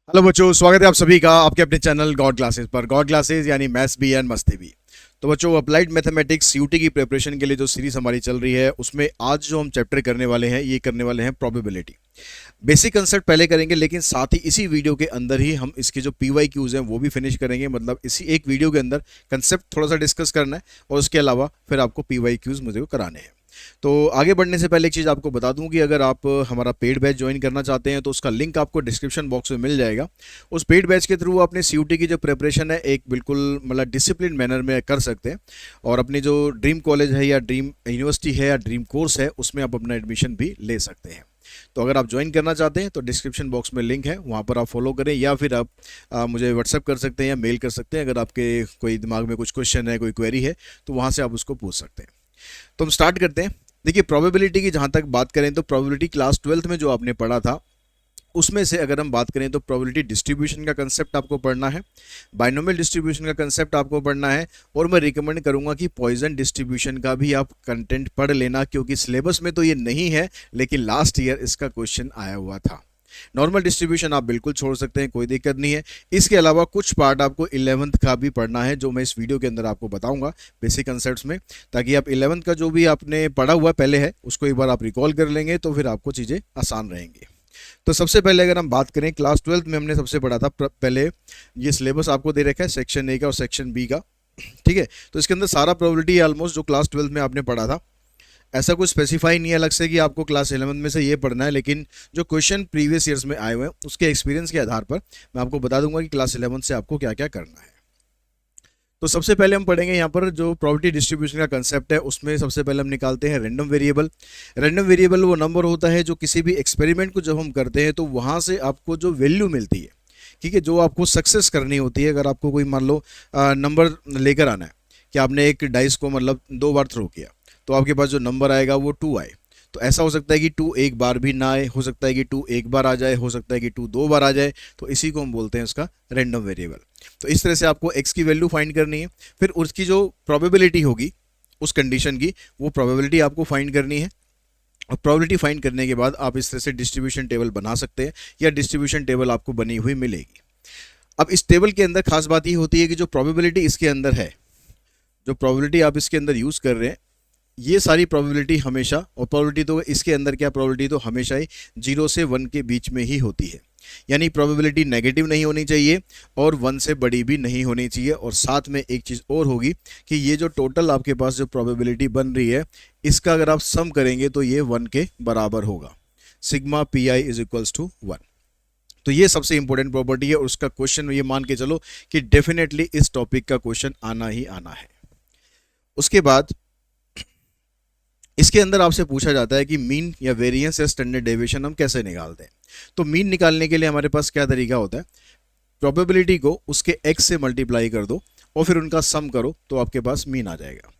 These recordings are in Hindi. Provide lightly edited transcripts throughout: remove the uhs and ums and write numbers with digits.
हेलो बच्चों, स्वागत है आप सभी का आपके अपने चैनल गॉड क्लासेस पर। गॉड क्लासेस यानी मैथ्स भी एंड मस्ती भी। तो बच्चों, अप्लाइड मैथमेटिक्स यूटी की प्रिपरेशन के लिए जो सीरीज हमारी चल रही है उसमें आज जो हम चैप्टर करने वाले हैं ये करने वाले हैं प्रोबेबिलिटी। बेसिक कंसेप्ट पहले करेंगे, लेकिन साथ ही इसी वीडियो के अंदर ही हम इसके जो पीवाई क्यूज हैं वो भी फिनिश करेंगे। मतलब इसी एक वीडियो के अंदर कंसेप्ट थोड़ा सा डिस्कस करना है और उसके अलावा फिर आपको पीवाई क्यूज मुझे को कराने हैं। तो आगे बढ़ने से पहले एक चीज़ आपको बता दूं कि अगर आप हमारा पेड बैच ज्वाइन करना चाहते हैं तो उसका लिंक आपको डिस्क्रिप्शन बॉक्स में मिल जाएगा। उस पेड बैच के थ्रू अपने सीयूटी की जो प्रिपरेशन है एक बिल्कुल मतलब डिसिप्लिन मैनर में कर सकते हैं और अपनी जो ड्रीम कॉलेज है या ड्रीम यूनिवर्सिटी है या ड्रीम कोर्स है उसमें आप अपना एडमिशन भी ले सकते हैं। तो अगर आप ज्वाइन करना चाहते हैं तो डिस्क्रिप्शन बॉक्स में लिंक है, वहाँ पर आप फॉलो करें या फिर आप मुझे व्हाट्सअप कर सकते हैं या मेल कर सकते हैं। अगर आपके कोई दिमाग में कुछ क्वेश्चन है, कोई क्वेरी है तो वहाँ से आप उसको पूछ सकते हैं। तो हम स्टार्ट करते हैं। देखिए, प्रोबेबिलिटी की जहाँ तक बात करें तो प्रोबेबिलिटी क्लास 12th में जो आपने पढ़ा था उसमें से अगर हम बात करें तो प्रोबेबिलिटी डिस्ट्रीब्यूशन का कंसेप्ट आपको पढ़ना है, बाइनोमियल डिस्ट्रीब्यूशन का कंसेप्ट आपको पढ़ना है और मैं रिकमेंड करूंगा कि पॉइजन डिस्ट्रीब्यूशन का भी आप कंटेंट पढ़ लेना, क्योंकि सिलेबस में तो ये नहीं है लेकिन लास्ट ईयर इसका क्वेश्चन आया हुआ था। नॉर्मल डिस्ट्रीब्यूशन आप बिल्कुल छोड़ सकते हैं, कोई दिक्कत नहीं है। इसके अलावा कुछ पार्ट आपको 11th का भी पढ़ना है जो मैं इस वीडियो के अंदर आपको बताऊंगा बेसिक कंसेप्ट्स में, ताकि आप 11th का जो भी आपने पढ़ा हुआ पहले है उसको एक बार आप रिकॉल कर लेंगे तो फिर आपको चीज़ें आसान रहेंगी। तो सबसे पहले अगर हम बात करें क्लास 12th में हमने सबसे पढ़ा था, पहले ये सिलेबस आपको दे रखा है सेक्शन ए का और सेक्शन बी का, ठीक है। तो इसके अंदर सारा प्रोबेबिलिटी ऑलमोस्ट जो क्लास 12th में आपने पढ़ा था, ऐसा कुछ स्पेसिफाई नहीं है अलग से कि आपको क्लास 11th में से ये पढ़ना है, लेकिन जो क्वेश्चन प्रीवियस ईयर्स में आए हुए हैं उसके एक्सपीरियंस के आधार पर मैं आपको बता दूंगा कि क्लास 11th से आपको क्या क्या करना है। तो सबसे पहले हम पढ़ेंगे यहाँ पर जो प्रोबेबिलिटी डिस्ट्रीब्यूशन का कंसेप्ट है उसमें सबसे पहले हम निकालते हैं रैंडम वेरिएबल। रैंडम वेरिएबल वो नंबर होता है जो किसी भी एक्सपेरिमेंट को जब हम करते हैं तो वहाँ से आपको जो वैल्यू मिलती है, ठीक है, जो आपको सक्सेस करनी होती है। अगर आपको कोई मान लो नंबर लेकर आना है कि आपने एक डाइस को मतलब 2 बार थ्रो किया तो आपके पास जो नंबर आएगा वो 2 आए। तो ऐसा हो सकता है कि 2 एक बार भी ना आए, हो सकता है कि 2 एक बार आ जाए, हो सकता है कि 2 2 बार आ जाए। तो इसी को हम बोलते हैं उसका रैंडम वेरिएबल। तो इस तरह से आपको x की वैल्यू फाइंड करनी है, फिर उसकी जो प्रोबेबिलिटी होगी उस कंडीशन की वो प्रोबेबिलिटी आपको फाइंड करनी है। और प्रोबेबिलिटी फाइंड करने के बाद आप इस तरह से डिस्ट्रीब्यूशन टेबल बना सकते हैं या डिस्ट्रीब्यूशन टेबल आपको बनी हुई मिलेगी। अब इस टेबल के अंदर खास बात ये होती है कि जो प्रोबेबिलिटी इसके अंदर है, जो प्रोबेबिलिटी आप इसके अंदर यूज़ कर रहे हैं, ये सारी प्रोबेबिलिटी हमेशा, और प्रोबेबिलिटी तो इसके अंदर क्या, प्रोबेबिलिटी तो हमेशा ही 0 से 1 के बीच में ही होती है। यानी प्रोबेबिलिटी नेगेटिव नहीं होनी चाहिए और 1 से बड़ी भी नहीं होनी चाहिए। और साथ में एक चीज़ और होगी कि ये जो टोटल आपके पास जो प्रोबेबिलिटी बन रही है इसका अगर आप सम करेंगे तो ये 1 के बराबर होगा। Sigma P I is equals to 1। तो ये सबसे इंपॉर्टेंट प्रॉपर्टी है और उसका क्वेश्चन ये मान के चलो कि डेफिनेटली इस टॉपिक का क्वेश्चन आना ही आना है। उसके बाद इसके अंदर आपसे पूछा जाता है कि मीन या वेरिएंस या स्टैंडर्ड डेविएशन हम कैसे निकालते हैं। तो मीन निकालने के लिए हमारे पास क्या तरीका होता है, प्रोबेबिलिटी को उसके x से मल्टीप्लाई कर दो और फिर उनका सम करो तो आपके पास मीन आ जाएगा।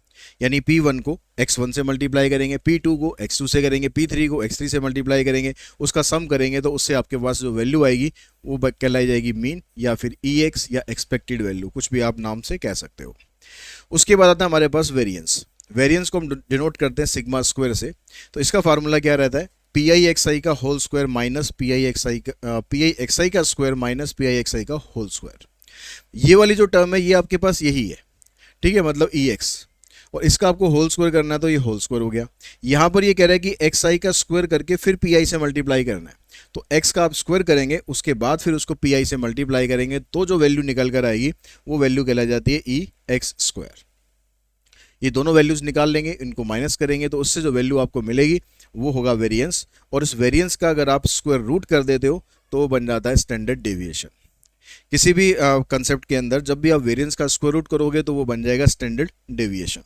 यानी P1 को x1 से मल्टीप्लाई करेंगे, P2 को x2 से करेंगे, P3 को x3 से मल्टीप्लाई करेंगे, उसका सम करेंगे तो उससे आपके पास जो वैल्यू आएगी वो कहलाई जाएगी मीन या फिर EX या एक्सपेक्टेड वैल्यू, कुछ भी आप नाम से कह सकते हो। उसके बाद आता है हमारे पास वेरिएंस। वेरिएंस को हम डिनोट करते हैं सिग्मा स्क्वायर से। तो इसका फार्मूला क्या रहता है, पी आई एक्स आई का whole square minus P I X I का square minus P I X I का होल स्क्वायर। ये वाली जो टर्म है ये आपके पास यही है, ठीक है, मतलब ई एक्स, और इसका आपको होल स्क्वायर करना है तो ये होल स्क्वायर हो गया। यहाँ पर ये कह रहा है कि एक्स आई का स्क्वायर करके फिर पी आई से मल्टीप्लाई करना है। तो एक्स का आप स्क्वायर करेंगे उसके बाद फिर उसको पी आई से मल्टीप्लाई करेंगे तो जो वैल्यू निकल कर आएगी वो वैल्यू कहलाई जाती है ई एक्स स्क्वायर। ये दोनों वैल्यूज निकाल लेंगे, इनको माइनस करेंगे तो उससे जो वैल्यू आपको मिलेगी वो होगा वेरिएंस। और इस वेरिएंस का अगर आप स्क्वायर रूट कर देते हो तो वो बन जाता है स्टैंडर्ड डेविएशन। किसी भी कंसेप्ट के अंदर जब भी आप वेरिएंस का स्क्वायर रूट करोगे तो वो बन जाएगा स्टैंडर्ड डेविएशन।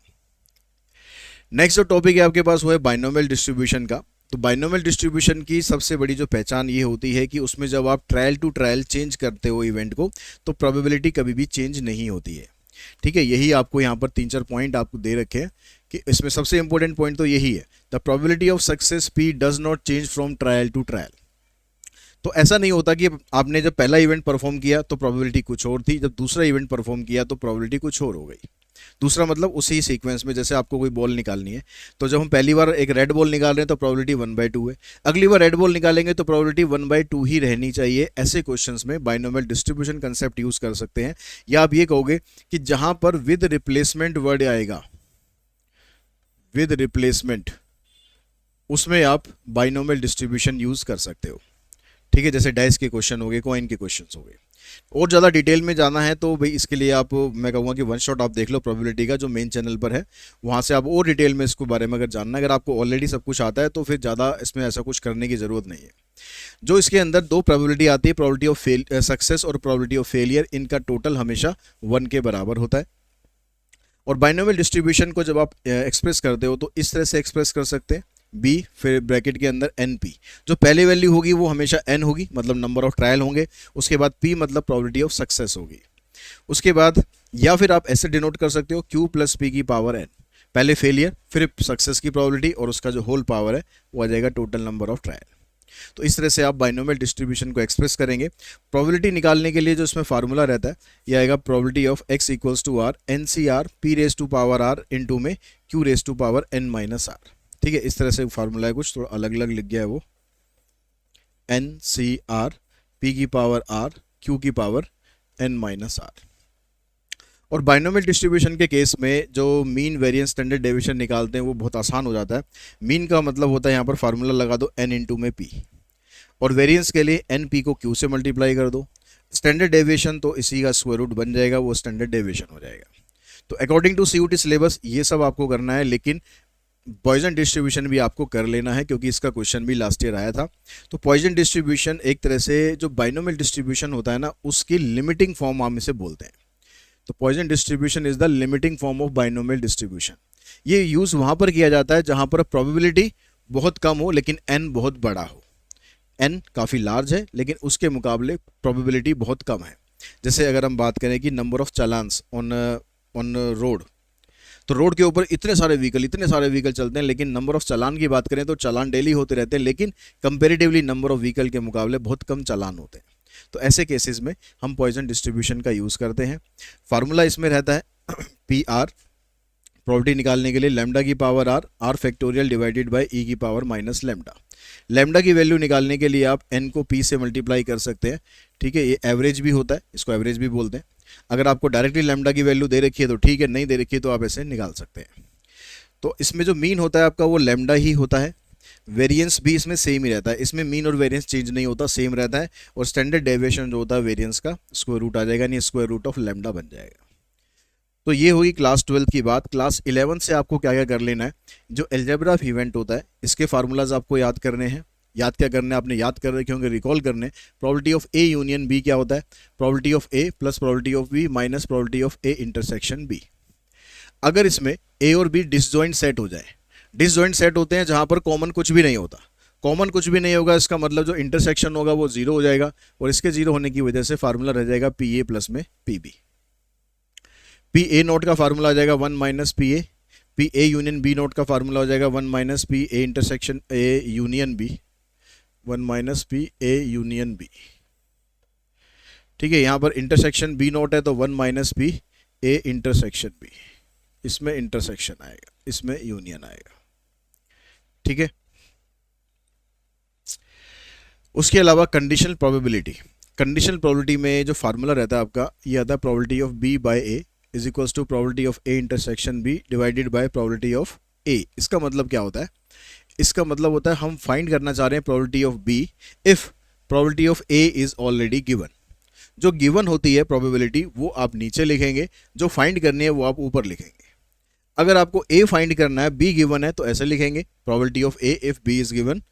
नेक्स्ट जो टॉपिक है आपके पास वो है बाइनोमियल डिस्ट्रीब्यूशन का। तो बाइनोमियल डिस्ट्रीब्यूशन की सबसे बड़ी जो पहचान ये होती है कि उसमें जब आप ट्रायल टू ट्रायल चेंज करते हो इवेंट को तो प्रोबेबिलिटी कभी भी चेंज नहीं होती है, ठीक है। यही आपको यहाँ पर 3-4 पॉइंट आपको दे रखे हैं कि इसमें सबसे इंपॉर्टेंट पॉइंट तो यही है, the probability of success P does not change from trial to trial. तो ऐसा नहीं होता कि आपने जब पहला इवेंट परफॉर्म किया तो प्रोबेबिलिटी कुछ और थी, जब दूसरा इवेंट परफॉर्म किया तो प्रोबेबिलिटी कुछ और हो गई। दूसरा मतलब उसी सीक्वेंस में, जैसे आपको कोई बॉल निकालनी है, तो जब हम पहली बार एक रेड बॉल निकाल रहे हैं तो प्रोबेबिलिटी 1/2 है, अगली बार रेड बॉल निकालेंगे तो प्रोबेबिलिटी 1/2 ही रहनी चाहिए। ऐसे क्वेश्चंस में बाइनोमियल डिस्ट्रीब्यूशन कंसेप्ट यूज कर सकते हैं। या आप ये कहोगे कि जहां पर विद रिप्लेसमेंट वर्ड आएगा, विद रिप्लेसमेंट, उसमें आप बाइनोमियल डिस्ट्रीब्यूशन यूज कर सकते हो। ठीक है, जैसे डाइस के क्वेश्चन हो गए, कॉइन के क्वेश्चन हो गए। और ज़्यादा डिटेल में जाना है तो भाई इसके लिए आप, मैं कहूँगा कि वन शॉट आप देख लो प्रोबेबिलिटी का, जो मेन चैनल पर है, वहाँ से आप और डिटेल में इसको बारे में अगर जानना है। अगर आपको ऑलरेडी सब कुछ आता है तो फिर ज़्यादा इसमें ऐसा कुछ करने की ज़रूरत नहीं है। जो इसके अंदर दो प्रोबेबिलिटी आती है, प्रोबेबिलिटी ऑफ सक्सेस और प्रोबेबिलिटी ऑफ फेलियर, इनका टोटल हमेशा 1 के बराबर होता है। और बाइनोमियल डिस्ट्रीब्यूशन को जब आप एक्सप्रेस करते हो तो इस तरह से एक्सप्रेस कर सकते हैं, बी फिर ब्रैकेट के अंदर एन पी। जो पहली वैल्यू होगी वो हमेशा एन होगी, मतलब नंबर ऑफ ट्रायल होंगे। उसके बाद पी मतलब प्रोबेबिलिटी ऑफ सक्सेस होगी। उसके बाद या फिर आप ऐसे डिनोट कर सकते हो क्यू प्लस पी की पावर एन, पहले फेलियर फिर सक्सेस की प्रोबेबिलिटी और उसका जो होल पावर है वो आ जाएगा टोटल नंबर ऑफ ट्रायल। तो इस तरह से आप बाइनोमियल डिस्ट्रीब्यूशन को एक्सप्रेस करेंगे। प्रोबेबिलिटी निकालने के लिए जो इसमें फार्मूला रहता है ये आएगा probability of x equals to R N C R P raise to power R into में q raise to power n minus R. ठीक है, इस तरह से फार्मूला है, कुछ थोड़ा अलग अलग लिख गया है वो, एन सी आर पी की पावर आर क्यू की पावर n माइनस आर। और बाइनोमियल डिस्ट्रीब्यूशन के केस में जो मीन वेरिएंस स्टैंडर्ड डेविएशन निकालते हैं वो बहुत आसान हो जाता है। मीन का मतलब होता है यहाँ पर फार्मूला लगा दो n इंटू में p, और वेरिएंस के लिए एन पी को q से मल्टीप्लाई कर दो। स्टैंडर्ड डेविएशन तो इसी का स्क्वायर रूट बन जाएगा, वो स्टैंडर्ड डेविएशन हो जाएगा। तो अकॉर्डिंग टू CUT सिलेबस ये सब आपको करना है, लेकिन पॉइजन डिस्ट्रीब्यूशन भी आपको कर लेना है क्योंकि इसका क्वेश्चन भी लास्ट ईयर आया था। तो पॉइजन डिस्ट्रीब्यूशन एक तरह से जो बाइनोमियल डिस्ट्रीब्यूशन होता है ना, उसकी लिमिटिंग फॉर्म हम इसे बोलते हैं। तो Poisson distribution is the limiting form of binomial distribution. ये यूज वहां पर किया जाता है जहां पर प्रोबेबिलिटी बहुत कम हो लेकिन n बहुत बड़ा हो। n काफ़ी लार्ज है लेकिन उसके मुकाबले प्रोबेबिलिटी बहुत कम है। जैसे अगर हम बात करें कि नंबर ऑफ चालान्स ऑन रोड, तो रोड के ऊपर इतने सारे व्हीकल चलते हैं, लेकिन नंबर ऑफ चालान की बात करें तो चालान डेली होते रहते हैं, लेकिन कंपेरेटिवली नंबर ऑफ व्हीकल के मुकाबले बहुत कम चालान होते हैं। तो ऐसे केसेस में हम पॉइजन डिस्ट्रीब्यूशन का यूज़ करते हैं। फार्मूला इसमें रहता है पी आर, प्रोबेबिलिटी निकालने के लिए लैम्डा की power R, R factorial divided by E की पावर माइनस लैम्डा। लैम्डा की वैल्यू निकालने के लिए आप n को p से मल्टीप्लाई कर सकते हैं। ठीक है, ये एवरेज भी होता है, इसको एवरेज भी बोलते हैं। अगर आपको डायरेक्टली लैम्डा की वैल्यू दे रखी है तो ठीक है, नहीं दे रखी है तो आप ऐसे निकाल सकते हैं। तो इसमें जो मीन होता है आपका वो लैम्डा ही होता है। वेरिएंस भी इसमें सेम ही रहता है, इसमें मीन और वेरिएंस चेंज नहीं होता, सेम रहता है। और स्टैंडर्ड डेविएशन जो होता है वेरिएंस का स्क्वायर रूट आ जाएगा, नहीं स्क्वायर रूट ऑफ लैम्डा बन जाएगा। तो ये होगी क्लास 12 की बात। क्लास 11 से आपको क्या क्या कर लेना है, जो अलजेब्रा ऑफ इवेंट होता है इसके फार्मूलाज आपको याद करने हैं। याद क्या करने हैं, आपने याद कर रखे होंगे, रिकॉल करने। Probability of A union B क्या होता है, probability of A plus probability of B minus probability of A intersection B. अगर इसमें ए और बी डिसजॉइंट सेट हो जाए, डिसजॉइंट सेट होते हैं जहां पर कॉमन कुछ भी नहीं होता, कॉमन कुछ भी नहीं होगा, इसका मतलब जो इंटरसेक्शन होगा वो जीरो हो जाएगा, और इसके जीरो होने की वजह से फार्मूला रह जाएगा पी ए प्लस में P B. P A not का फार्मूला आ जाएगा 1 minus P A, P A union B not का फार्मूला हो जाएगा 1 minus P A intersection A union B, 1 minus P A union B. ठीक है, यहाँ पर इंटरसेक्शन बी नोट है तो 1 minus P A intersection B, इसमें इंटरसेक्शन आएगा, इसमें यूनियन आएगा। ठीक है, उसके अलावा कंडीशनल प्रोबेबिलिटी, कंडीशनल प्रोबेबिलिटी में जो फार्मूला रहता है आपका ये आता है probability of B by A is equals to probability of A intersection B divided by probability of A. इसका मतलब क्या होता है, इसका मतलब होता है हम फाइंड करना चाह रहे हैं probability of B if probability of A is already given. जो गिवन होती है प्रोबेबिलिटी वो आप नीचे लिखेंगे, जो फाइंड करनी है वो आप ऊपर लिखेंगे। अगर आपको ए फाइंड करना है, बी गिवन है तो ऐसे लिखेंगे probability of A if B is given.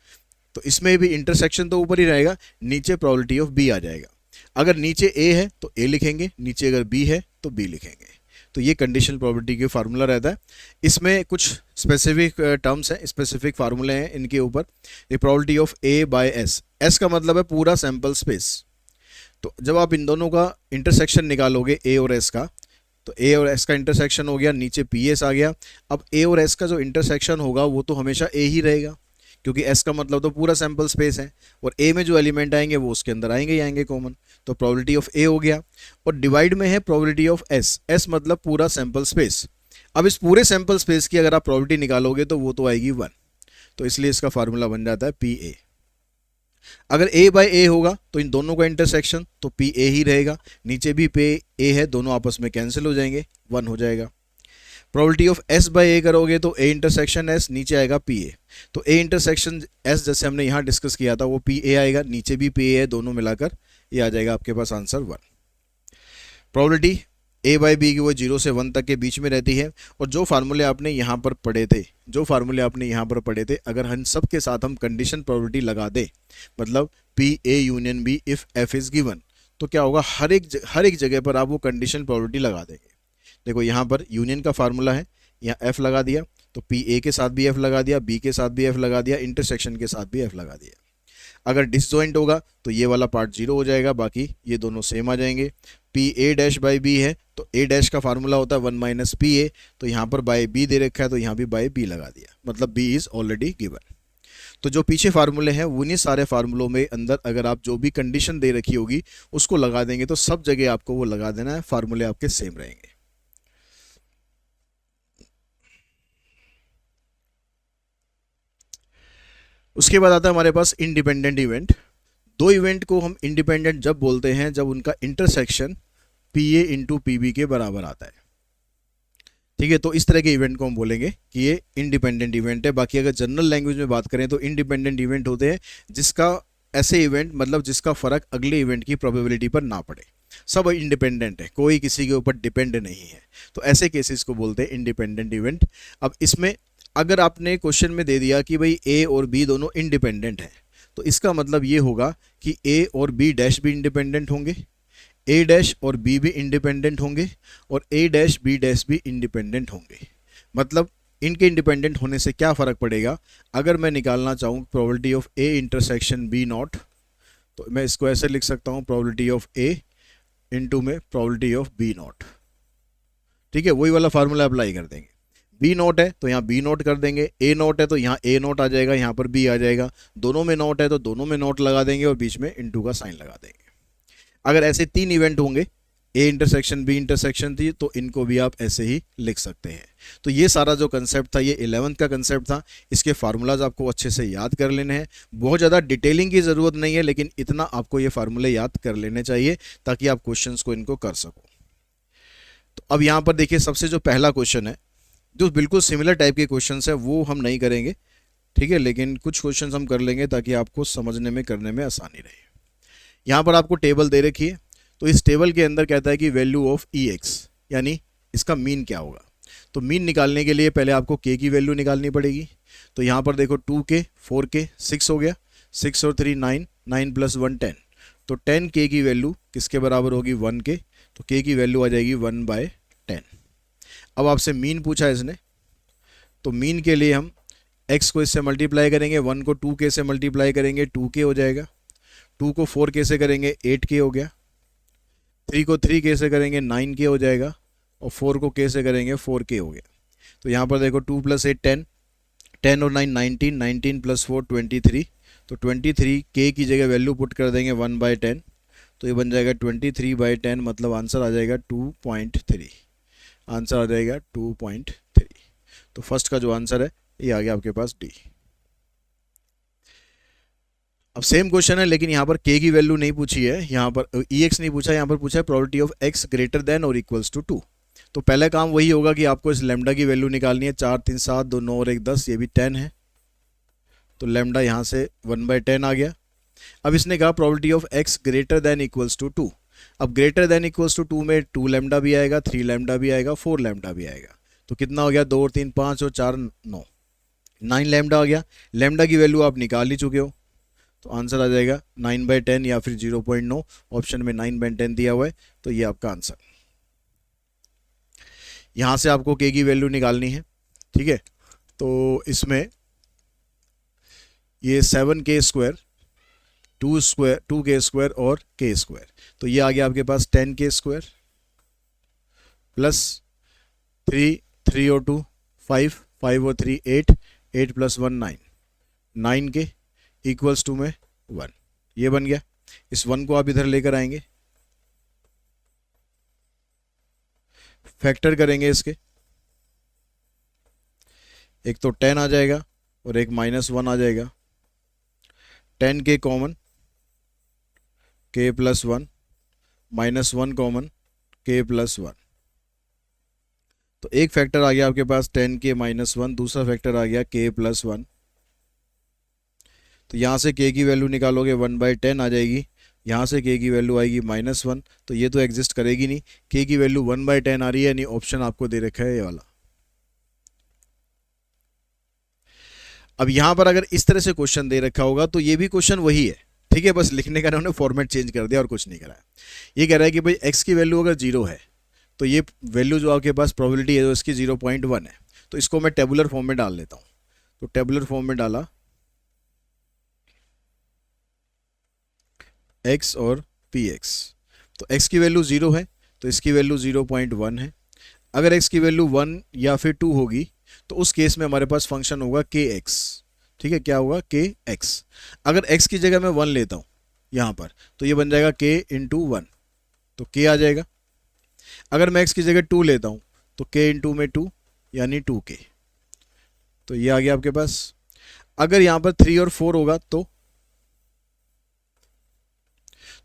तो इसमें भी इंटरसेक्शन तो ऊपर ही रहेगा, नीचे प्रोबेबिलिटी ऑफ बी आ जाएगा। अगर नीचे ए है तो ए लिखेंगे, नीचे अगर बी है तो बी लिखेंगे। तो ये कंडीशनल प्रोबेबिलिटी के फार्मूला रहता है। इसमें कुछ स्पेसिफिक टर्म्स हैं, स्पेसिफिक फार्मूले हैं इनके ऊपर। ये probability of A by S, S का मतलब है पूरा सैंपल स्पेस। तो जब आप इन दोनों का इंटरसेक्शन निकालोगे ए और एस का, तो ए और एस का इंटरसेक्शन हो गया, नीचे पी एस आ गया। अब ए और एस का जो इंटरसेक्शन होगा वो तो हमेशा ए ही रहेगा, क्योंकि एस का मतलब तो पूरा सैंपल स्पेस है, और ए में जो एलिमेंट आएंगे वो उसके अंदर आएंगे ही आएंगे कॉमन, तो प्रोबेबिलिटी ऑफ ए हो गया। और डिवाइड में है प्रोबेबिलिटी ऑफ एस, एस मतलब पूरा सैंपल स्पेस। अब इस पूरे सैंपल स्पेस की अगर आप प्रोबेबिलिटी निकालोगे तो वो तो आएगी 1, तो इसलिए इसका फार्मूला बन जाता है पी ए। अगर ए बाय ए होगा तो इन दोनों का इंटरसेक्शन तो पी ए ही रहेगा, नीचे भी पे ए है, दोनों आपस में कैंसिल हो जाएंगे, 1 हो जाएगा। प्रोबेबिलिटी ऑफ एस बाय ए करोगे तो ए इंटरसेक्शन एस, नीचे आएगा पी ए, तो ए इंटरसेक्शन एस जैसे हमने यहाँ डिस्कस किया था वो पी ए आएगा, नीचे भी पी ए है, दोनों मिलाकर ये आ जाएगा आपके पास answer 1। Probability A by B की वो 0 से 1 तक के बीच में रहती है, और जो फार्मूले आपने यहाँ पर पढ़े थे, अगर हम सब के साथ हम कंडीशन प्रोबेबिलिटी लगा दें, मतलब P A union B if F is given, तो क्या होगा, हर एक जगह पर आप वो कंडीशन प्रोबेबिलिटी लगा देंगे। देखो यहाँ पर यूनियन का फार्मूला है, यहाँ एफ लगा दिया तो पी ए के साथ भी एफ लगा दिया, बी के साथ भी एफ लगा दिया, इंटरसेक्शन के साथ भी एफ लगा दिया। अगर डिसजॉइंट होगा तो ये वाला पार्ट 0 हो जाएगा, बाकी ये दोनों सेम आ जाएंगे। P A dash by B है तो ए डैश का फार्मूला होता है 1 माइनस पी ए, तो यहाँ पर बाई बी दे रखा है तो यहाँ भी बाई बी लगा दिया, मतलब बी इज ऑलरेडी गिवन। तो जो पीछे फार्मूले हैं उन्हीं सारे फार्मूलों में अंदर अगर आप जो भी कंडीशन दे रखी होगी उसको लगा देंगे तो सब जगह आपको वो लगा देना है, फार्मूले आपके सेम रहेंगे। उसके बाद आता है हमारे पास इंडिपेंडेंट इवेंट। दो इवेंट को हम इंडिपेंडेंट जब बोलते हैं जब उनका intersection P A into P B के बराबर आता है, ठीक है। तो इस तरह के इवेंट को हम बोलेंगे कि ये इंडिपेंडेंट इवेंट है। बाकी अगर जनरल लैंग्वेज में बात करें तो इंडिपेंडेंट इवेंट होते हैं जिसका ऐसे इवेंट मतलब जिसका फर्क अगले इवेंट की प्रोबेबिलिटी पर ना पड़े, सब इंडिपेंडेंट है, कोई किसी के ऊपर डिपेंड नहीं है, तो ऐसे केसेस को बोलते हैं इंडिपेंडेंट इवेंट। अब इसमें अगर आपने क्वेश्चन में दे दिया कि भाई ए और बी दोनों इंडिपेंडेंट हैं, तो इसका मतलब ये होगा कि ए और बी डैश भी इंडिपेंडेंट होंगे, ए डैश और बी भी इंडिपेंडेंट होंगे, और ए डैश बी डैश भी इंडिपेंडेंट होंगे। मतलब इनके इंडिपेंडेंट होने से क्या फ़र्क पड़ेगा, अगर मैं निकालना चाहूँ probability of A intersection B not, तो मैं इसको ऐसे लिख सकता हूँ प्रोबेबिलिटी ऑफ ए इंटू में प्रोबेबिलिटी ऑफ बी नॉट, ठीक है। वही वाला फार्मूला अप्लाई कर देंगे, बी नोट है तो यहाँ बी नोट कर देंगे, ए नोट है तो यहाँ ए नोट आ जाएगा, यहाँ पर बी आ जाएगा, दोनों में नोट है तो दोनों में नोट लगा देंगे और बीच में इंटू का साइन लगा देंगे। अगर ऐसे 3 इवेंट होंगे, ए इंटरसेक्शन बी इंटरसेक्शन थी, तो इनको भी आप ऐसे ही लिख सकते हैं। तो ये सारा जो कंसेप्ट था ये 11th का कंसेप्ट था, इसके फार्मूलाज आपको अच्छे से याद कर लेने हैं। बहुत ज़्यादा डिटेलिंग की ज़रूरत नहीं है, लेकिन इतना आपको ये फार्मूले याद कर लेने चाहिए ताकि आप क्वेश्चंस को इनको कर सको। तो अब यहाँ पर देखिए सबसे जो पहला क्वेश्चन है, जो बिल्कुल सिमिलर टाइप के क्वेश्चंस है वो हम नहीं करेंगे, ठीक है, लेकिन कुछ क्वेश्चंस हम कर लेंगे ताकि आपको समझने में करने में आसानी रहे। यहाँ पर आपको टेबल दे रखी है, तो इस टेबल के अंदर कहता है कि वैल्यू ऑफ ई एक्स, यानी इसका मीन क्या होगा। तो मीन निकालने के लिए पहले आपको के की वैल्यू निकालनी पड़ेगी। तो यहाँ पर देखो 2k 4k 6 हो गया, 6 और 3 9, 9 + 1 10, तो 10k की वैल्यू किसके बराबर होगी 1k, तो k की वैल्यू आ जाएगी 1/10। अब आपसे मीन पूछा इसने, तो मीन के लिए हम x को इससे मल्टीप्लाई करेंगे, 1 को 2k से मल्टीप्लाई करेंगे 2k हो जाएगा, 2 को 4k से करेंगे 8k हो गया, 3 को 3k से करेंगे 9k हो जाएगा, और 4 को k से करेंगे 4k हो गया। तो यहाँ पर देखो 2 + 8 10, 10 और 9 19, 19 + 4 23, तो 23 k की जगह वैल्यू पुट कर देंगे 1/10, तो ये बन जाएगा 23/10, मतलब आंसर आ जाएगा 2.3, आंसर आ जाएगा 2.3। तो फर्स्ट का जो आंसर है ये आ गया आपके पास डी। अब सेम क्वेश्चन है लेकिन यहाँ पर k की वैल्यू नहीं पूछी है, यहाँ पर ex नहीं पूछा, यहाँ पर पूछा है probability of x greater then और इक्वल्स टू 2। तो पहला काम वही होगा कि आपको इस लैम्डा की वैल्यू निकालनी है, 4 3 7 2 9 और 1 10, ये भी 10 है, तो लैम्डा यहाँ से 1/10 आ गया। अब इसने कहा probability of x greater than equals to 2। अब ग्रेटर देन इक्वल्स टू 2 में 2 लैम्डा भी आएगा, 3 लैम्डा भी आएगा, 4 लैम्डा भी आएगा, तो कितना हो गया 2 और 3 5 और 4 9, 9 लैम्डा आ गया। लैम्डा की वैल्यू आप निकाल ही चुके हो, तो आंसर आ जाएगा 9/10 या फिर 0.9, ऑप्शन में 9/10 दिया हुआ है, तो ये आपका आंसर। यहाँ से आपको k की वैल्यू निकालनी है, ठीक है। तो इसमें ये 7k स्क्वायर 2k स्क्वायर और k स्क्वायर, तो ये आ गया आपके पास 10k स्क्वायर प्लस 3 3 और 2 5 5 और 3 8 8 + 1 9 9 के इक्वल्स टू में 1, ये बन गया। इस 1 को आप इधर लेकर आएंगे, फैक्टर करेंगे इसके, एक तो 10 आ जाएगा और एक -1 आ जाएगा। 10 के common k plus 1, -1 common k plus 1। तो एक फैक्टर आ गया आपके पास 10 के -1, दूसरा फैक्टर आ गया k प्लस 1। तो यहाँ से k की वैल्यू निकालोगे 1/10 आ जाएगी, यहाँ से k की वैल्यू आएगी -1, तो ये तो एग्जिस्ट करेगी नहीं। k की वैल्यू 1/10 आ रही है, यानी ऑप्शन आपको दे रखा है ये वाला। अब यहाँ पर अगर इस तरह से क्वेश्चन दे रखा होगा तो ये भी क्वेश्चन वही है, ठीक है, बस लिखने का उन्होंने फॉर्मेट चेंज कर दिया और कुछ नहीं करा है। ये कह रहा है कि भाई x की वैल्यू अगर 0 है तो ये वैल्यू जो आपके पास प्रोबेबिलिटी है जो इसकी 0.1 है, तो इसको मैं टेबुलर फॉर्म में डाल देता हूँ। तो टेबुलर फॉर्म में डाला x और px, तो x की वैल्यू 0 है तो इसकी वैल्यू 0.1 है। अगर x की वैल्यू 1 या फिर 2 होगी तो उस केस में हमारे पास फंक्शन होगा kx, ठीक है, क्या होगा kx। अगर x की जगह मैं 1 लेता हूँ यहाँ पर तो ये बन जाएगा k इंटू 1, तो k आ जाएगा। अगर मैं x की जगह 2 लेता हूँ तो k इंटू में 2 यानी 2k, तो ये आ गया आपके पास। अगर यहाँ पर 3 और 4 होगा